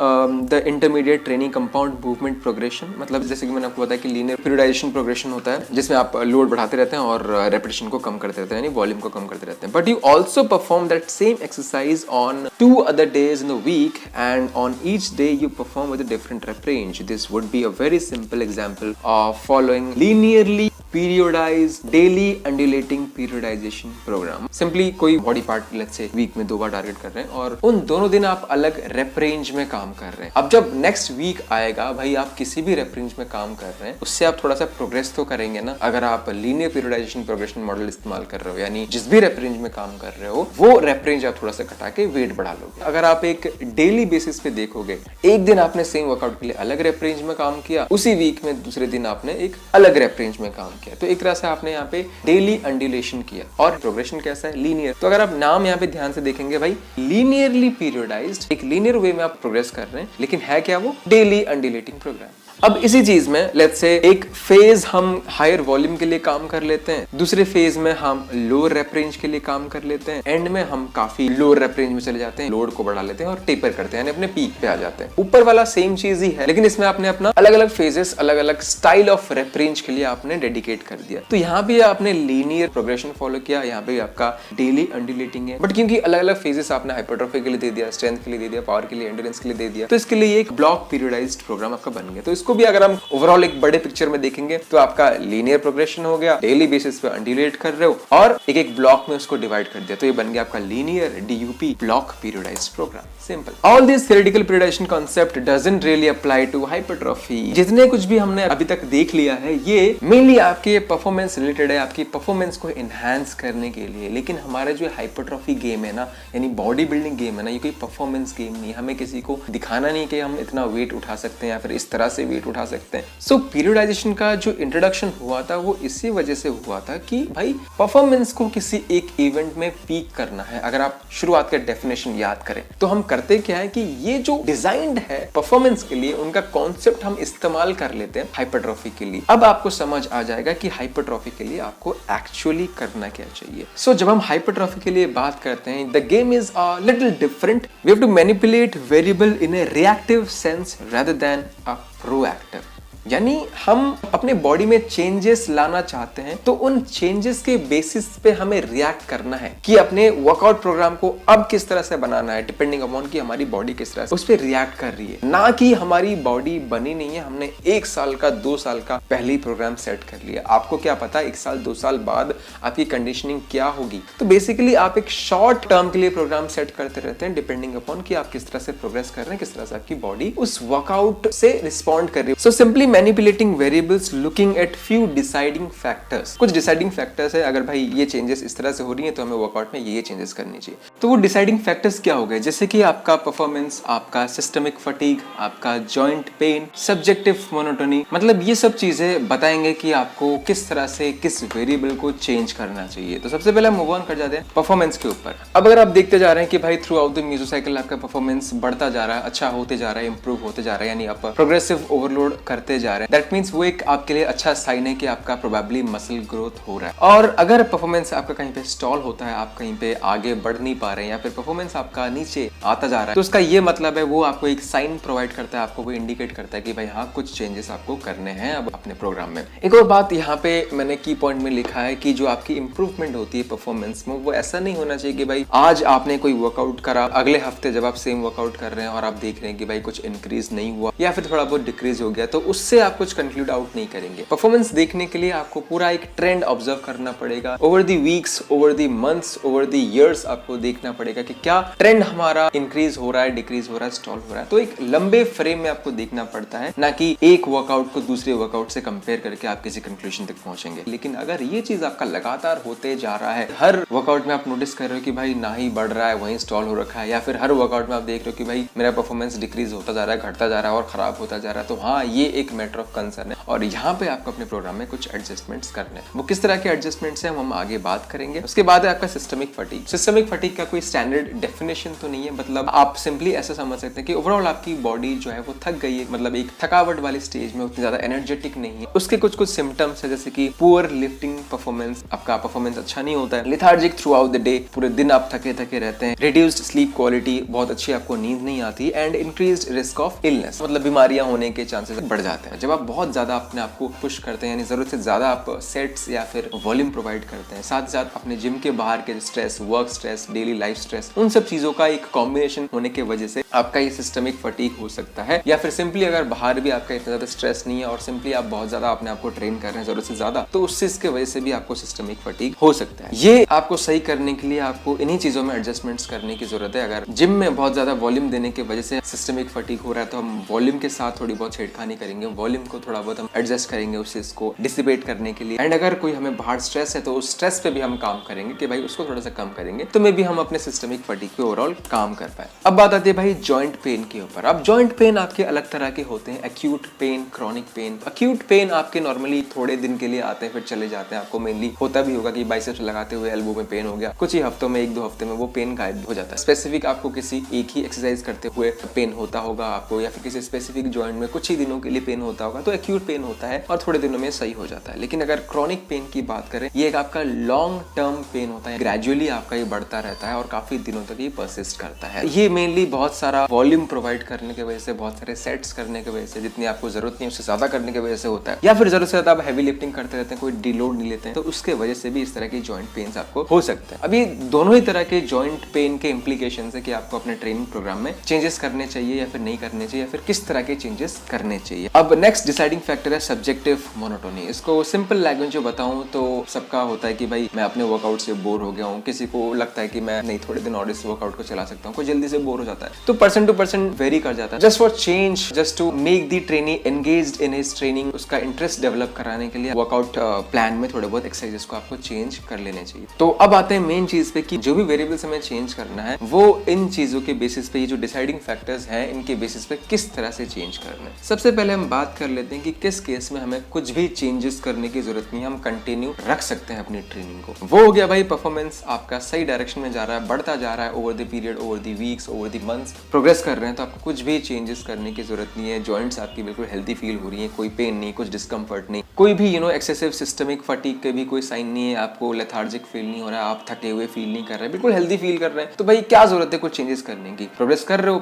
the intermediate training compound movement progression. मतलब जैसे कि मैंने आपको बताया कि लीनियर पीरियडाइजेशन प्रोग्रेशन होता है जिसमें आप लोड बढ़ाते रहते हैं और रेपिटेशन को कम करते रहते हैं, यानी वॉल्यूम को कम करते रहते हैं। But you also perform that same exercise on 2 other days in a week, and on each day you perform with a different rep range. This would be a very simple example of following linearly periodized daily undulating periodization program. Simply कोई body part let's say week में 2 बार target कर रहे हैं और उन दोनों दिन आप अलग रेप रेंज में काम कर रहे हैं। अब जब नेक्स्ट वीक आएगा भाई, आप किसी भी रेप रेंज में काम कर रहे हैं, उससे आप थोड़ा सा प्रोग्रेस तो करेंगे ना। अगर आप लीनियर पीरियडाइजेशन प्रोग्रेशन मॉडल इस्तेमाल कर रहे हो, यानी जिस भी रेप रेंज में काम कर रहे हो वो रेप रेंज आप थोड़ा सा घटा के वेट बढ़ा लोगे। अगर आप एक डेली बेसिस पे देखोगे, एक दिन आपने सेम वर्कआउट के लिए अलग रेप रेंज में काम किया, उसी वीक में दूसरे दिन आपने एक अलग रेप रेंज में काम किया। तो एक तरह से आपने यहाँ पे डेली अंडुलेशन किया। और प्रोग्रेशन कैसा है? लीनियर। तो अगर आप नाम यहाँ पे ध्यान से देखेंगे भाई, लीनियरली पीरियडाइज्ड, एक लीनियर वे में आप प्रोग्रेस कर रहे हैं, लेकिन है क्या वो? Daily undulating programme. अब इसी चीज में लेट्स से एक फेज हम हायर वॉल्यूम के लिए काम कर लेते हैं, दूसरे फेज में हम लोअर रेप रेंज के लिए काम कर लेते हैं, एंड में हम काफी लोअर रेप रेंज में चले जाते हैं, लोड को बढ़ा लेते हैं और टेपर करते हैं, यानी अपने पीक पे आ जाते हैं। ऊपर वाला सेम चीज ही है, लेकिन इसमें आपने अपना अलग अलग फेजेस, अलग अलग स्टाइल ऑफ रेप रेंज के लिए आपने डेडिकेट कर दिया। तो यहाँ भी आपने लीनियर प्रोग्रेशन फॉलो किया, यहाँ पे आपका डेली अंडुलेटिंग है। बट क्योंकि अलग अलग फेजेस आपने हाइपरट्रोफी के लिए दे दिया, स्ट्रेंथ के लिए दे दिया, पावर के लिए, एंड्योरेंस के लिए दे दिया, तो इसके लिए एक ब्लॉक पीरियडाइज्ड प्रोग्राम आपका बन गया। तो इसको भी अगर हम ओवरऑल एक बड़े पिक्चर में देखेंगे तो आपका लीनियर प्रोग्रेशन हो गया, डेली बेसिस पे अंडुलेट कर रहे हो और एक एक ब्लॉक में उसको डिवाइड कर दिया। तो ये बन गया आपका linear DUP block periodized program. Simple. All this theoretical periodization concept doesn't really apply to hypertrophy. जितने कुछ भी हमने अभी तक देख लिया है ये मेनली आपके परफॉर्मेंस रिलेटेड है, आपकी परफॉर्मेंस को एनहांस करने के लिए। लेकिन हमारा जो हाइपरट्रोफी गेम है ना, यानी बॉडी बिल्डिंग गेम है ना, ये कोई परफॉर्मेंस गेम नहीं। हमें किसी को दिखाना नहीं कि हम इतना वेट उठा सकते हैं या फिर इस तरह से वेट उठा सकते हैं। सो पीरियडाइजेशन का जो इंट्रोडक्शन हुआ था वो इसी वजह से हुआ था कि भाई परफॉर्मेंस को किसी एक इवेंट में पीक करना है। अगर आप शुरुआत का डेफिनेशन याद करें तो हम करते क्या है कि ये जो डिजाइन्ड है परफॉर्मेंस के लिए, उनका कॉन्सेप्ट हम इस्तेमाल कर लेते हैं हाइपरट्रोफी के लिए। अब आपको समझ आ जाएगा कि हाइपरट्रोफी के लिए आपको एक्चुअली करना क्या चाहिए। सो जब हम हाइपरट्रोफी के लिए बात करते हैं, the game is a little different. We have to manipulate variable in a reactive sense rather than a proactive. यानी हम अपने बॉडी में चेंजेस लाना चाहते हैं तो उन चेंजेस के बेसिस पे हमें रिएक्ट करना है कि अपने वर्कआउट प्रोग्राम को अब किस तरह से बनाना है, डिपेंडिंग अपॉन कि हमारी बॉडी किस तरह से उस पर रिएक्ट कर रही है। ना कि हमारी बॉडी बनी नहीं है, हमने 1 साल का 2 साल का पहले ही प्रोग्राम सेट कर लिया। आपको क्या पता 1 साल 2 साल बाद आपकी कंडीशनिंग क्या होगी। तो बेसिकली आप एक शॉर्ट टर्म के लिए प्रोग्राम सेट करते रहते हैं, डिपेंडिंग अपॉन कि आप किस तरह से प्रोग्रेस कर रहे हैं, किस तरह से आपकी बॉडी उस वर्कआउट से रिस्पॉन्ड कर रही है। So simply manipulating variables looking at few deciding factors. कुछ डिसाइडिंग फैक्टर्स है, अगर भाई ये चेंजेस इस तरह से हो रही है तो हमें वर्कआउट में ये चेंजेस करनी चाहिए। तो वो डिसाइडिंग फैक्टर्स क्या हो गए, जैसे कि आपका परफॉर्मेंस, आपका सिस्टमिक फटीग, आपका जॉइंट पेन, सब्जेक्टिव मोनोटोनी, मतलब ये सब चीजें बताएंगे कि आपको किस तरह से किस वेरिएबल को चेंज करना चाहिए। तो सबसे पहले मूव ऑन कर जाते हैं परफॉर्मेंस के ऊपर। अब अगर आप देखते जा रहे हैं कि भाई थ्रू आउट द मेसोसाइकिल आपका परफॉर्मेंस बढ़ता जा रहा है, अच्छा होते जा रहा है, इंप्रूव होते जा रहा है, यानी आप प्रोग्रेसिव ओवरलोड करते जा रहे हैं, दैट मींस वो एक आपके लिए अच्छा साइन है कि आपका प्रोबेबली मसल ग्रोथ हो रहा है। और अगर परफॉर्मेंस आपका कहीं पे स्टॉल होता है, आप कहीं पे आगे बढ़ नहीं पा रहे हैं, या फिर परफॉर्मेंस आपका नीचे आता जा रहा है, तो उसका ये मतलब है वो आपको एक साइन प्रोवाइड करता है, आपको वो इंडिकेट करता है कि भाई हाँ कुछ चेंजेस आपको करने हैं अब अपने प्रोग्राम में। एक और बात यहाँ पे मैंने की पॉइंट में लिखा है कि जो आपकी इंप्रूवमेंट होती है परफॉर्मेंस में, वो ऐसा नहीं होना चाहिए कि भाई आज आपने कोई वर्कआउट करा, अगले हफ्ते जब आप सेम वर्कआउट कर रहे हैं और आप देख रहे हैं कि भाई कुछ इंक्रीज नहीं हुआ या फिर थोड़ा बहुत डिक्रीज हो गया, तो उससे आप कुछ कंक्लूड आउट नहीं करेंगे। परफॉर्मेंस देखने के लिए आपको पूरा एक ट्रेंड ऑब्जर्व करना पड़ेगा, over the weeks, over the months, over the years आपको देखना पड़ेगा कि क्या ट्रेंड हमारा इंक्रीज हो रहा है, डिक्रीज हो रहा है, स्टॉल हो रहा है। तो एक लंबे फ्रेम में आपको देखना पड़ता है, ना कि एक वर्कआउट को दूसरे वर्कआउट से कंपेयर करके आप किसी कंक्लूजन तक पहुंचेंगे। लेकिन अगर ये चीज आपका लगातार होते जा रहा है, हर वर्कआउट में आप नोटिस कर रहे हो कि भाई ना ही बढ़ रहा है वहीं स्टॉल हो रखा है, या फिर हर वर्कआउट में आप देख रहे हो कि भाई मेरा परफॉर्मेंस डिक्रीज होता जा रहा है, घटता जा रहा है और खराब होता जा रहा है, तो हाँ ये एक मैटर ऑफ कंसर्न है और यहाँ पे आपको अपने प्रोग्राम में कुछ एडजस्टमेंट्स करने हैं। वो किस तरह के एडजस्टमेंट्स हैं हम आगे बात करेंगे। उसके बाद है आपका सिस्टमिक फटीग। सिस्टमिक फटीग का कोई स्टैंडर्ड डेफिनेशन तो नहीं है, मतलब आप सिंपली ऐसा समझ सकते हैं कि ओवरऑल आपकी बॉडी जो है वो थक गई है, मतलब एक थकावट वाली स्टेज में, उतनी ज्यादा एनर्जेटिक नहीं है। उसके कुछ कुछ सिम्टम्स है, जैसे कि पुअर लिफ्टिंग परफॉर्मेंस, आपका परफॉर्मेंस अच्छा नहीं होता है, lethargic through out the day, पूरे दिन आप थके थके रहते हैं, रिड्यूस्ड स्लीप क्वालिटी, बहुत अच्छी आपको नींद नहीं आती, and increased risk of illness, मतलब बीमारियां होने के चांसेस बढ़ जाते हैं। जब आप बहुत ज्यादा अपने आप को पुश करते हैं, यानी जरूरत से ज्यादा आप सेट्स या फिर वॉल्यूम प्रोवाइड करते हैं, साथ ही साथ अपने जिम के बाहर के stress, work stress, daily life stress, उन सब चीजों का एक कॉम्बिनेशन होने की वजह से आपका ये सिस्टमिक फटीग हो सकता है। या फिर सिंपली अगर बाहर भी आपका इतना ज्यादा स्ट्रेस नहीं है और सिंपली आप बहुत ज्यादा अपने आप को ट्रेन कर रहे हैं जरूरत से ज्यादा, तो उस चीज की वजह से भी आपको सिस्टमिक फटीग हो सकता है। ये आपको सही करने के लिए आपको इन्हीं चीजों में एडजस्टमेंट्स करने की जरूरत है। अगर जिम में बहुत ज्यादा वॉल्यूम देने की वजह से सिस्टमिक फटीग हो रहा है, तो हम वॉल्यूम के साथ थोड़ी बहुत छेड़खानी करेंगे, वॉल्यूम को थोड़ा बहुत हम एडजस्ट करेंगे उस चीज को डिसिपेट करने के लिए। एंड अगर कोई हमें बाहर स्ट्रेस है तो उस स्ट्रेस पे भी हम काम करेंगे कि भाई उसको थोड़ा सा कम करेंगे, तो मे भी हम अपने सिस्टमिक फटीग पे ओवरऑल काम कर पाए। अब बात आती है भाई जॉइंट पेन के ऊपर। अब जॉइंट पेन आपके अलग तरह के होते हैं, acute pain, chronic pain. Acute pain आपके नॉर्मली थोड़े दिन के लिए आते हैं फिर चले जाते हैं। आपको मेनली होता भी होगा कि बाइसेप्स लगाते हुए एल्बो में पेन हो गया, कुछ ही हफ्तों में, 1-2 हफ्ते में वो पेन गायब हो जाता है। स्पेसिफिक आपको किसी एक ही एक्सरसाइज करते हुए पेन होता होगा आपको, या फिर किसी स्पेसिफिक जॉइंट में कुछ ही दिनों के लिए पेन होता होगा, तो एक्यूट पेन होता है और थोड़े दिनों में सही हो जाता है। लेकिन अगर क्रॉनिक पेन की बात करें, ये एक आपका लॉन्ग टर्म पेन होता है, ग्रेजुअली आपका ये बढ़ता रहता है और काफी दिनों तक ये परसिस्ट करता है। ये मेनली बहुत सारा वॉल्यूम प्रोवाइड करने की वजह से, बहुत सारे सेट्स करने की वजह से, जितनी आपको जरूरत नहीं उससे ज्यादा करने की वजह से होता है, या फिर जरूरत से ज्यादा आप हैवी लिफ्टिंग करते रहते हैं, कोई डिलोड नहीं लेते हैं, तो उसके वजह से भी इस तरह की जॉइंट पेन आपको हो सकता है। अभी दोनों ही तरह के जॉइंट पेन के इंप्लीकेशंस है कि आपको अपने ट्रेनिंग प्रोग्राम में चेंजेस करने चाहिए या फिर नहीं करने चाहिए, या फिर किस तरह के चेंजेस करने चाहिए। अब नेक्स्ट डिसाइडिंग फैक्टर है सब्जेक्टिव मोनोटोनी। इसको सिंपल लैंग्वेज में बताऊं तो सबका होता है कि भाई मैं अपने वर्कआउट से बोर हो गया हूँ, किसी को लगता है कि मैं नहीं थोड़े दिन और इस वर्कआउट को चला सकता हूँ, कोई जल्दी से बोर हो जाता है, तो पर्सन टू पर्सन वेरी कर जाता है। Just for change, just to make the trainee engaged in his training, उसका इंटरेस्ट डेवलप कराने के लिए वर्कआउट प्लान में थोड़े बहुत एक्सरसाइजेस को आपको चेंज कर लेने चाहिए। तो अब आते हैं मेन चीज पे कि जो भी वेरिएबल्स हमें चेंज करना है वो इन चीजों के बेसिस पे, ये जो डिसाइडिंग फैक्टर्स हैं इनके बेसिस पे किस तरह से चेंज करना है। सबसे पहले हम बात कर लेते हैं कि किस केस में हमें कुछ भी चेंजेस करने की जरूरत नहीं है, हम कंटिन्यू रख सकते हैं अपनी ट्रेनिंग को। वो हो गया भाई परफॉर्मेंस आपका सही डायरेक्शन में जा रहा है, बढ़ता जा रहा है over the period, over the weeks, over the months, progress कर रहे हैं, तो आपको कुछ भी चेंजेस करने की जरूरत नहीं है। जॉइंट्स आपकी बिल्कुल हेल्थी फील हो रही है, कोई पेन नहीं, कुछ डिस्कम्फर्ट नहीं, कोई भी एक्सेसिव सिस्टमिक फटीग के भी कोई साइन नहीं है, आपको लेथार्जिक फील नहीं हो रहा है, आप थके हुए फील नहीं कर रहे, बिल्कुल हेल्दी फील कर रहे हैं, तो भाई क्या जरूरत है कुछ चेंजेस करने की। प्रोग्रेस कर रहे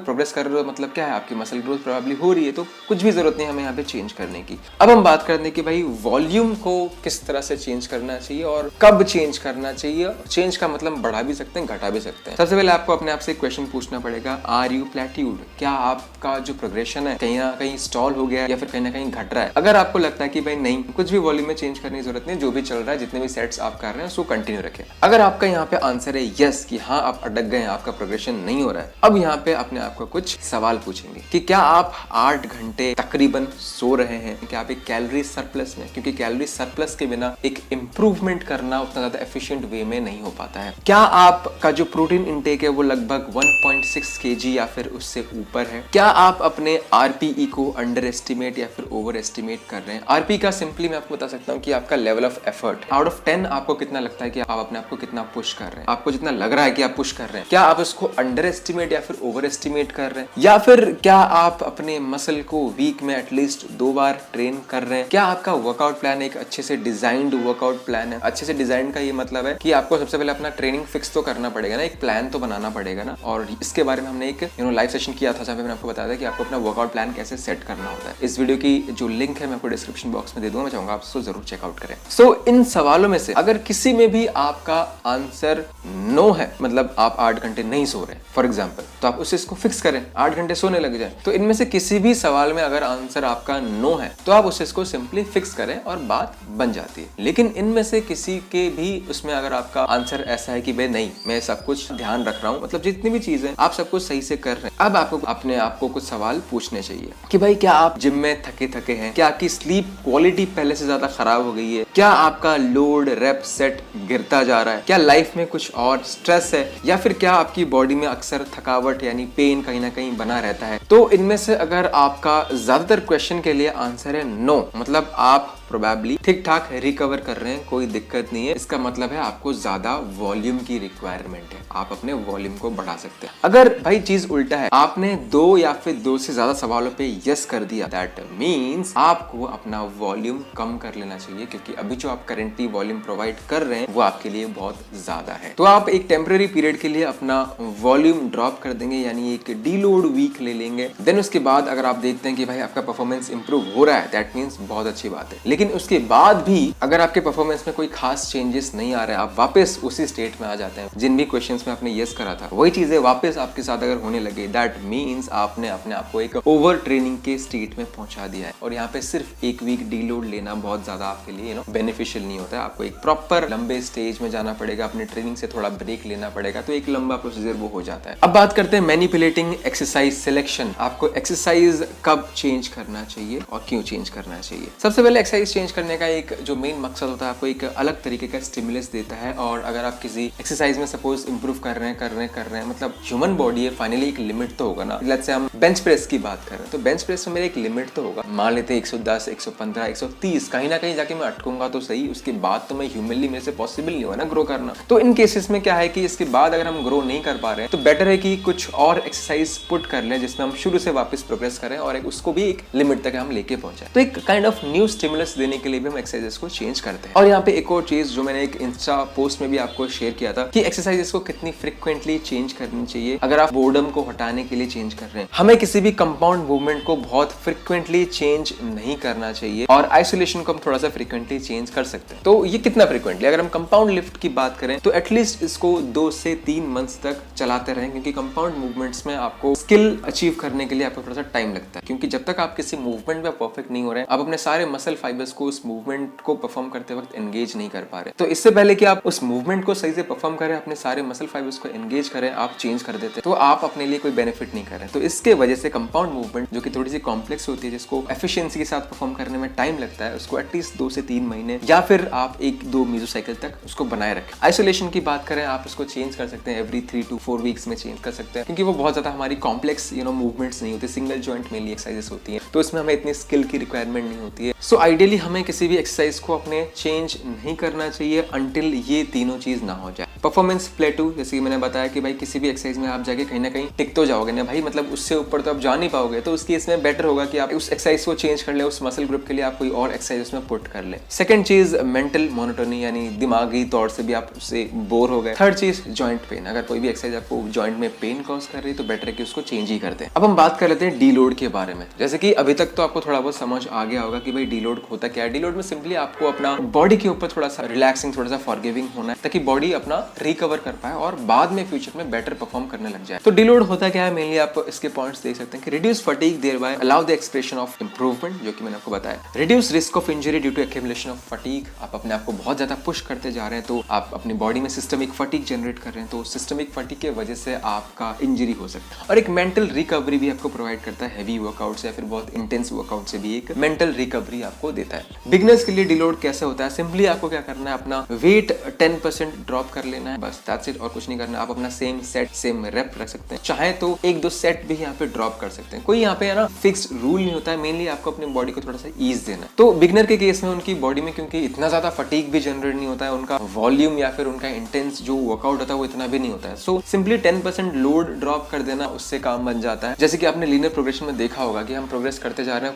हो मतलब क्या है, आपकी मसल ग्रोथ प्रोबेबली हो रही है, तो कुछ भी जरूरत नहीं हमें यहाँ पे चेंज करने की। अब हम बात करते हैं कि भाई वॉल्यूम को किस तरह से चेंज करना चाहिए और कब चेंज करना चाहिए। चेंज का मतलब बढ़ा भी सकते हैं, घटा भी सकते हैं। सबसे पहले आपको अपने आप से एक क्वेश्चन पूछना पड़ेगा, आर यू प्लेट्यूड, क्या आपका जो प्रोग्रेशन है कहीं ना कहीं स्टॉल हो गया है या फिर कहीं ना कहीं घट रहा है। अगर आपको लगता है कि भाई नहीं, कुछ भी वॉल्यूम में चेंज करने की जरूरत नहीं, जो भी चल रहा है, जितने भी सेट्स आप कर रहे हैं उसको कंटिन्यू रखें। अगर आपका यहाँ पे आंसर है यस कि हाँ आप अटक गए, आपका प्रोग्रेशन नहीं हो रहा है, अब यहाँ पे अपने आप को कुछ सवाल पूछेंगे कि क्या आप 8 घंटे तकरीबन सो रहे हैं, क्या आप एक कैलोरी सरप्लस में, क्योंकि कैलोरी सरप्लस के बिना एक इंप्रूवमेंट करना उतना ज्यादा एफिशिएंट वे में नहीं हो पाता है। क्या आपका जो प्रोटीन इंटेक है वो लगभग 1.6 kg या फिर उससे ऊपर है? क्या आप अपने आरपीई को अंडर एस्टिमेट या फिर ओवर एस्टिमेट कर रहे हैं? आरपी का सिंपली मैं आपको बता सकता हूँ कि आपका level of effort, out of 10 आपको कितना लगता है कि आप अपने आप को कितना पुश कर रहे हैं। आपको जितना लग रहा है कि आप पुश कर रहे हैं, क्या आप उसको अंडर एस्टिमेट या फिर ओवर एस्टिमेट कर रहे हैं? या फिर क्या आप अपने मसल को वीक में एटलीस्ट 2 बार ट्रेन कर रहे हैं? क्या आपका वर्कआउट प्लान एक अच्छे से डिजाइंड वर्कआउट प्लान है? अच्छे से डिजाइन का ये मतलब है कि आपको सबसे पहले अपना ट्रेनिंग फिक्स तो करना पड़ेगा ना, एक प्लान तो बनाना पड़ेगा ना। और इसके बारे में हमने एक लाइव सेशन किया था जहाँ पे मैंने आपको बताया था कि आपको अपना वर्कआउट प्लान कैसे सेट करना होता है। इस वीडियो की जो लिंक है मैं आपको डिस्क्रिप्शन बॉक्स में दे दूंगा, मैं चाहूंगा आप उसको जरूर चेकआउट करें। सो इन सवालों में से अगर किसी में भी आपका आंसर नो है, मतलब आप 8 घंटे नहीं सो रहे फॉर एग्जाम्पल, तो आप उसे इसको फिक्स करें, 8 घंटे सोने लग जाए। तो इनमें से किसी भी सवाल में अगर आंसर आपका नो है तो आप उसे इसको सिंपली फिक्स करें और बात बन जाती है। लेकिन इनमें से किसी के भी उसमें अगर आपका आंसर ऐसा है कि भाई नहीं, मैं सब कुछ ध्यान रख रहा हूँ, मतलब जितनी भी चीजें आप सब कुछ सही से कर रहे हैं, अब आपको अपने आप को कुछ सवाल पूछने चाहिए कि भाई क्या आप जिम में थके थके हैं? क्या आपकी स्लीप क्वालिटी पहले से ज्यादा खराब हो गई है? क्या आपका लोड रेप सेट गिरता जा रहा है? क्या लाइफ में कुछ और स्ट्रेस है? या फिर क्या आपकी बॉडी में अक्सर थकावट यानी पेन कहीं ना कहीं बना रहता है? तो इनमें से अगर आपका ज्यादातर क्वेश्चन के लिए आंसर है नो, मतलब आप प्रोबेबली ठीक ठाक रिकवर कर रहे हैं, कोई दिक्कत नहीं है, इसका मतलब है आपको ज्यादा वॉल्यूम की रिक्वायरमेंट है, आप अपने वॉल्यूम को बढ़ा सकते हैं। अगर भाई चीज उल्टा है, आपने 2 या फिर 2 से ज्यादा सवालों पे यस कर दिया, दैट मींस आपको अपना वॉल्यूम कम कर लेना चाहिए, क्योंकि अभी जो आप करेंटली वॉल्यूम प्रोवाइड कर रहे हैं वो आपके लिए बहुत ज्यादा है। तो आप एक टेम्पररी पीरियड के लिए अपना वॉल्यूम ड्रॉप कर देंगे, यानी एक डीलोड वीक ले लेंगे। देन उसके बाद अगर आप देखते हैं कि भाई आपका परफॉर्मेंस इंप्रूव हो रहा है, दैट मींस बहुत अच्छी बात है। लेकिन उसके बाद भी अगर आपके परफॉर्मेंस में कोई खास चेंजेस नहीं आ रहे, आप वापस उसी स्टेट में आ जाते हैं जिन भी क्वेश्चंस में आपने यस करा था, वही चीजें वापस आपके साथ अगर होने लगे, दैट मींस आपने अपने आप को एक ओवर ट्रेनिंग के स्टेट में पहुंचा दिया है। और यहाँ पे सिर्फ 1 वीक डीलोड लेना बहुत ज्यादा आपके लिए बेनिफिशियल नहीं होता है। आपको एक प्रॉपर लंबे स्टेज में जाना पड़ेगा, अपने ट्रेनिंग से थोड़ा ब्रेक लेना पड़ेगा, तो एक लंबा प्रोसीजर वो हो जाता है। अब बात करते हैं मैनिपुलेटिंग एक्सरसाइज सिलेक्शन। आपको एक्सरसाइज कब चेंज करना चाहिए और क्यों चेंज करना चाहिए? सबसे पहले एक्सरसाइज चेंज करने का एक जो मेन मकसद होता है, आपको एक अलग तरीके का स्टिमुलस देता है। और अगर आप किसी एक्सरसाइज में सपोज इंप्रूव कर रहे हैं, मतलब ह्यूमन बॉडी है, फाइनली एक लिमिट तो होगा ना। लेट्स से हम बेंच प्रेस की बात कर रहे हैं, तो बेंच प्रेस में मेरे एक लिमिट तो होगा। मान लेते हैं 110, 115, 130, कहीं ना कहीं जाके मैं अटकूंगा तो सही, उसके बाद तो मैं ह्यूमनली मेरे से पॉसिबल नहीं होगा ना ग्रो करना। तो इन केसेस में क्या है कि इसके बाद अगर हम ग्रो नहीं कर पा रहे हैं तो बेटर है कि कुछ और एक्सरसाइज पुट कर लें जिसमें हम शुरू से वापस प्रोग्रेस करें और उसको भी एक लिमिट तक हम लेके पहुंचे। तो एक काइंड ऑफ न्यू स्टिमुलस देने के लिए भी हम एक्सरसाइजेस को चेंज करते हैं। और यहाँ पे एक और चीज जो मैंने एक इंस्टा पोस्ट में भी आपको शेयर किया था कि एक्सरसाइजेस को कितनी फ्रीक्वेंटली चेंज करनी चाहिए अगर आप बोर्डम को हटाने के लिए चेंज कर रहे हैं। हमें किसी भी कंपाउंड मूवमेंट को बहुत फ्रीक्वेंटली चेंज नहीं करना चाहिए और आइसोलेशन को हम थोड़ा सा फ्रीक्वेंटली चेंज कर सकते हैं। तो ये कितना फ्रीक्वेंटली? अगर हम कंपाउंड लिफ्ट की बात करें तो एटलीस्ट इसको 2 से 3 मंथ्स तक चलाते रहें, क्योंकि कंपाउंड मूवमेंट्स में आपको स्किल अचीव करने के लिए आपको थोड़ा सा टाइम लगता है। क्योंकि जब तक आप किसी मूवमेंट में परफेक्ट नहीं हो रहे हैं, आप अपने सारे मसल फाइबर्स को उस मूवमेंट को परफॉर्म करते वक्त एंगेज नहीं कर पा रहे। तो इससे पहले कि आप उस मूवमेंट को सही से परफॉर्म करें, अपने सारे मसल फाइबर्स को एंगेज करें, आप चेंज कर देते, तो आप अपने लिए कोई बेनिफिट नहीं कर रहे। तो इसके वजह से कंपाउंड मूवमेंट जो कि थोड़ी सी कॉम्प्लेक्स होती है, जिसको एफिशिएंसी के साथ परफॉर्म करने में टाइम लगता है, उसको एटलीस्ट 2 से 3 महीने या फिर आप 1-2 मेसोसाइकिल तक उसको बनाए रखें। आइसोलेशन की बात करें, आप उसको चेंज कर सकते हैं, एवरी 3 to 4 वीक्स में चेंज कर सकते हैं, क्योंकि वो बहुत ज्यादा हमारी कॉम्प्लेक्स मूवमेंट्स नहीं होती, सिंगल जॉइंट मेनली एक्सरसाइजेस होती है, तो इसमें हमें इतनी स्किल की रिक्वायरमेंट नहीं होती है। सो आइडियली हमें किसी भी एक्सरसाइज को अपने चेंज नहीं करना चाहिए अंटिल ये तीनों चीज ना हो जाए। परफॉर्मेंस प्लेटू, जैसे कि मैंने बताया कि भाई किसी भी एक्सरसाइज में आप जाके कहीं ना कहीं टिक तो जाओगे ना भाई, मतलब उससे ऊपर तो आप जा नहीं पाओगे। तो उस केस में बेटर होगा कि आप उस एक्सरसाइज को चेंज कर ले, उस मसल ग्रुप के लिए आप कोई और एक्सरसाइज उसमें पुट कर ले। सेकंड चीज मेंटल मोनोटोनी, यानी दिमागी तौर से भी आप उससे बोर हो गए। थर्ड चीज जॉइंट पेन, अगर कोई भी एक्सरसाइज आपको जॉइंट में पेन कॉज कर रही है तो बेटर है कि उसको चेंज ही कर दें। अब हम बात कर लेते हैं डीलोड के बारे में। जैसे कि अभी तक तो आपको थोड़ा बहुत समझ आ गया होगा कि भाई डीलोड होता क्या है। डीलोड में सिंपली आपको अपना बॉडी के ऊपर थोड़ा सा रिलैक्सिंग, थोड़ा सा फॉरगिविंग होना है, ताकि बॉडी अपना रिकवर कर पाए और बाद में फ्यूचर में बेटर परफॉर्म करने लग जाए। तो डिलोड होता क्या है, मेनली आप इसके पॉइंट्स देख सकते हैं कि reduce fatigue thereby allow the expression of improvement, जो कि मैंने आपको बताया। Reduce risk of injury due to accumulation of fatigue, आप अपने आप को बहुत ज्यादा पुश करते जा रहे हैं तो आप अपनी बॉडी में सिस्टमिक फटीग जनरेट कर रहे हैं, तो सिस्टमिक फटीग की वजह से आपका इंजरी हो सकता है। और एक मेंटल रिकवरी भी आपको प्रोवाइड करता है, हैवी वर्कआउट से या फिर बहुत इंटेंस वर्कआउट से भी एक मेंटल रिकवरी आपको देता है। बिगिनर्स के लिए डिलोड कैसे होता है, सिंपली आपको क्या करना है, अपना वेट 10% ड्रॉप कर लेना है, बस दैट्स इट, और कुछ नहीं करना। आप अपना सेम सेट सेम रेप रख सकते हैं, चाहे तो 1-2 सेट भी यहाँ पे ड्रॉप कर सकते हैं, कोई यहाँ पे है ना फिक्स्ड रूल नहीं होता है। मेनली आपको अपनी बॉडी को थोड़ा सा ईज देना है। तो बिगिनर के केस में उनकी बॉडी में क्योंकि इतना ज्यादा फटीग भी जनरेट नहीं होता है, उनका वॉल्यूम या फिर उनका इंटेंस जो वर्कआउट होता है वो इतना भी नहीं होता है, सो सिंपली 10% लोड ड्रॉप कर देना, उससे काम बन जाता है। जैसे कि आपने लीनियर प्रोग्रेशन में देखा होगा कि हम प्रोग्रेस करते जा रहे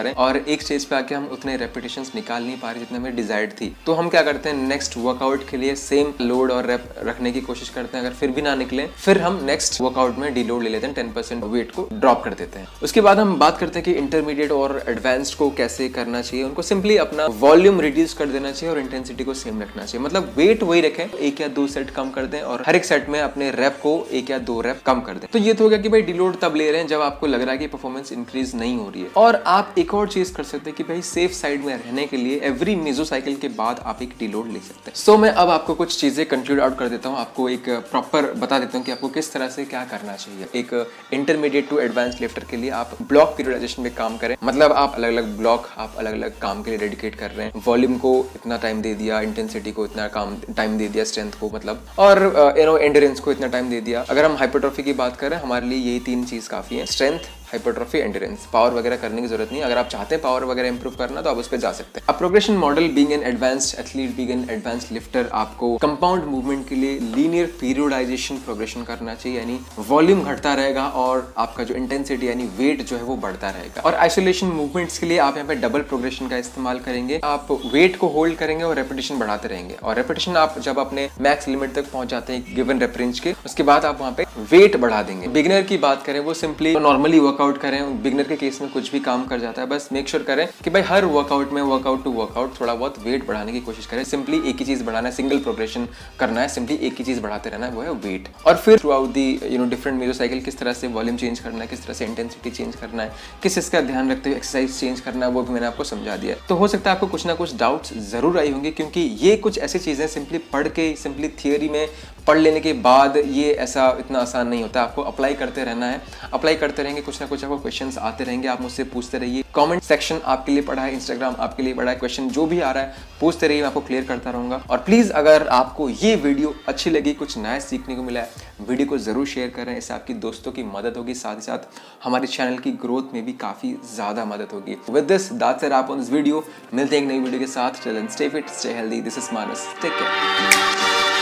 हैं और एक स्टेज पे आके हम उतने रेपिटेशंस निकाल नहीं पा रहे जितने हमें डिजायर्ड थी, तो हम क्या करते हैं, नेक्स्ट वर्कआउट के लिए सेम लोड और रेप रखने की कोशिश करते हैं। अगर फिर भी ना निकले, फिर हम नेक्स्ट वर्कआउट में डीलोड ले लेते हैं, 10% वेट को ड्रॉप कर देते हैं। उसके बाद हम बात करते हैं कि इंटरमीडिएट और एडवांस्ड को कैसे करना चाहिए। उनको सिंपली अपना वॉल्यूम रिड्यूस कर देना चाहिए और इंटेंसिटी को सेम रखना चाहिए, मतलब वेट वही रखें, 1 या 2 सेट कम कर दें और हर एक सेट में अपने रेप को 1 या 2 रेप कम कर दें। तो ये तो हो गया कि भाई डिलोड तब ले रहे हैं जब आपको लग रहा है कि परफॉर्मेंस इंक्रीज नहीं हो रही है। और आप एक और चीज कर सकते हैं कि भाई सेफ साइड में रहने के लिए एवरी मेसोसाइकिल के बाद आप एक डिलोड ले सकते हैं। सो मैं अब आपको कुछ चीजें कंक्लूड आउट कर देता हूँ, आपको एक प्रॉपर बता देता हूँ कि आपको किस तरह से क्या करना चाहिए। एक इंटरमीडिएट टू एडवांस लिफ्टर के लिए आप ब्लॉक पीरियडाइजेशन में काम करें, मतलब आप अलग अलग ब्लॉक आप अलग अलग काम के लिए डेडिकेट कर रहे हैं। वॉल्यूम को इतना टाइम दे दिया, इंटेंसिटी को इतना टाइम दे दिया, स्ट्रेंथ को मतलब, और एंड्योरेंस को इतना टाइम दे दिया। अगर हम हाइपरट्रॉफी की बात करें, हमारे लिए यही 3 चीज काफी है, स्ट्रेंथ, हाइपरट्रॉफी, एंड्योरेंस। पावर वगैरह करने की जरूरत नहीं है। अगर आप चाहते हैं पावर वगैरह इंप्रूव करना तो आप उस पर जा सकते हैं। अब progression model being an advanced athlete, being an advanced lifter, आपको कंपाउंड मूवमेंट के लिए लीनियर पीरियडाइजेशन प्रोग्रेशन करना चाहिए, यानी वॉल्यूम घटता रहेगा और आपका जो इंटेंसिटी यानी वेट जो है वो बढ़ता रहेगा। और आइसोलेशन मूवमेंट्स के लिए आप यहाँ पे डबल प्रोग्रेशन का इस्तेमाल करेंगे, आप वेट को होल्ड करेंगे और रेपिटेशन बढ़ाते रहेंगे। और रेपिटेशन आप जब अपने मैक्स लिमिट तक पहुंच जाते हैं गिवन रेप रेंज के, उसके बाद आप वहाँ पे वेट बढ़ा देंगे। बिगिनर की बात करें, वो सिंपली नॉर्मली वर्कआउट करें। बिगिनर के केस में कुछ भी काम कर जाता है, बस मेक श्योर करें कि भाई हर वर्कआउट में वर्कआउट टू वर्कआउट थोड़ा बहुत वेट बढ़ाने की कोशिश करें। सिंपली एक ही चीज बढ़ाना है, सिंगल प्रोग्रेशन करना है, सिंपली एक ही चीज बढ़ाते रहना है, वो है वेट। और फिर थ्रू आउट दी डिफरेंट मेसोसाइकिल किस तरह से वॉल्यूम चेंज करना है, किस तरह से इंटेंसिटी चेंज करना है, किस इसका ध्यान रखते हुए एक्सरसाइज चेंज करना है, वो भी मैंने आपको समझा दिया। तो हो सकता है आपको कुछ ना कुछ डाउट्स जरूर आई होंगे, क्योंकि ये कुछ ऐसी चीजें सिंपली पढ़ के, सिंपली थियोरी में पढ़ लेने के बाद ये ऐसा इतना आसान नहीं होता। आपको अप्लाई करते रहना है, अप्लाई करते रहेंगे, कुछ ना कुछ आपको क्वेश्चंस आते रहेंगे, आप मुझसे पूछते रहिए। कमेंट सेक्शन आपके लिए पड़ा है, इंस्टाग्राम आपके लिए पड़ा है, क्वेश्चन जो भी आ रहा है पूछते रहिए, मैं आपको क्लियर करता रहूंगा। और प्लीज अगर आपको ये वीडियो अच्छी लगी, कुछ नया सीखने को मिला है, वीडियो को जरूर शेयर करें, इससे आपकी दोस्तों की मदद होगी, साथ ही साथ हमारे चैनल की ग्रोथ में भी काफी ज्यादा मदद होगी। With this that's it on this video, मिलते हैं एक नई वीडियो के साथ। Till then stay fit, stay healthy, this is Manas, take care.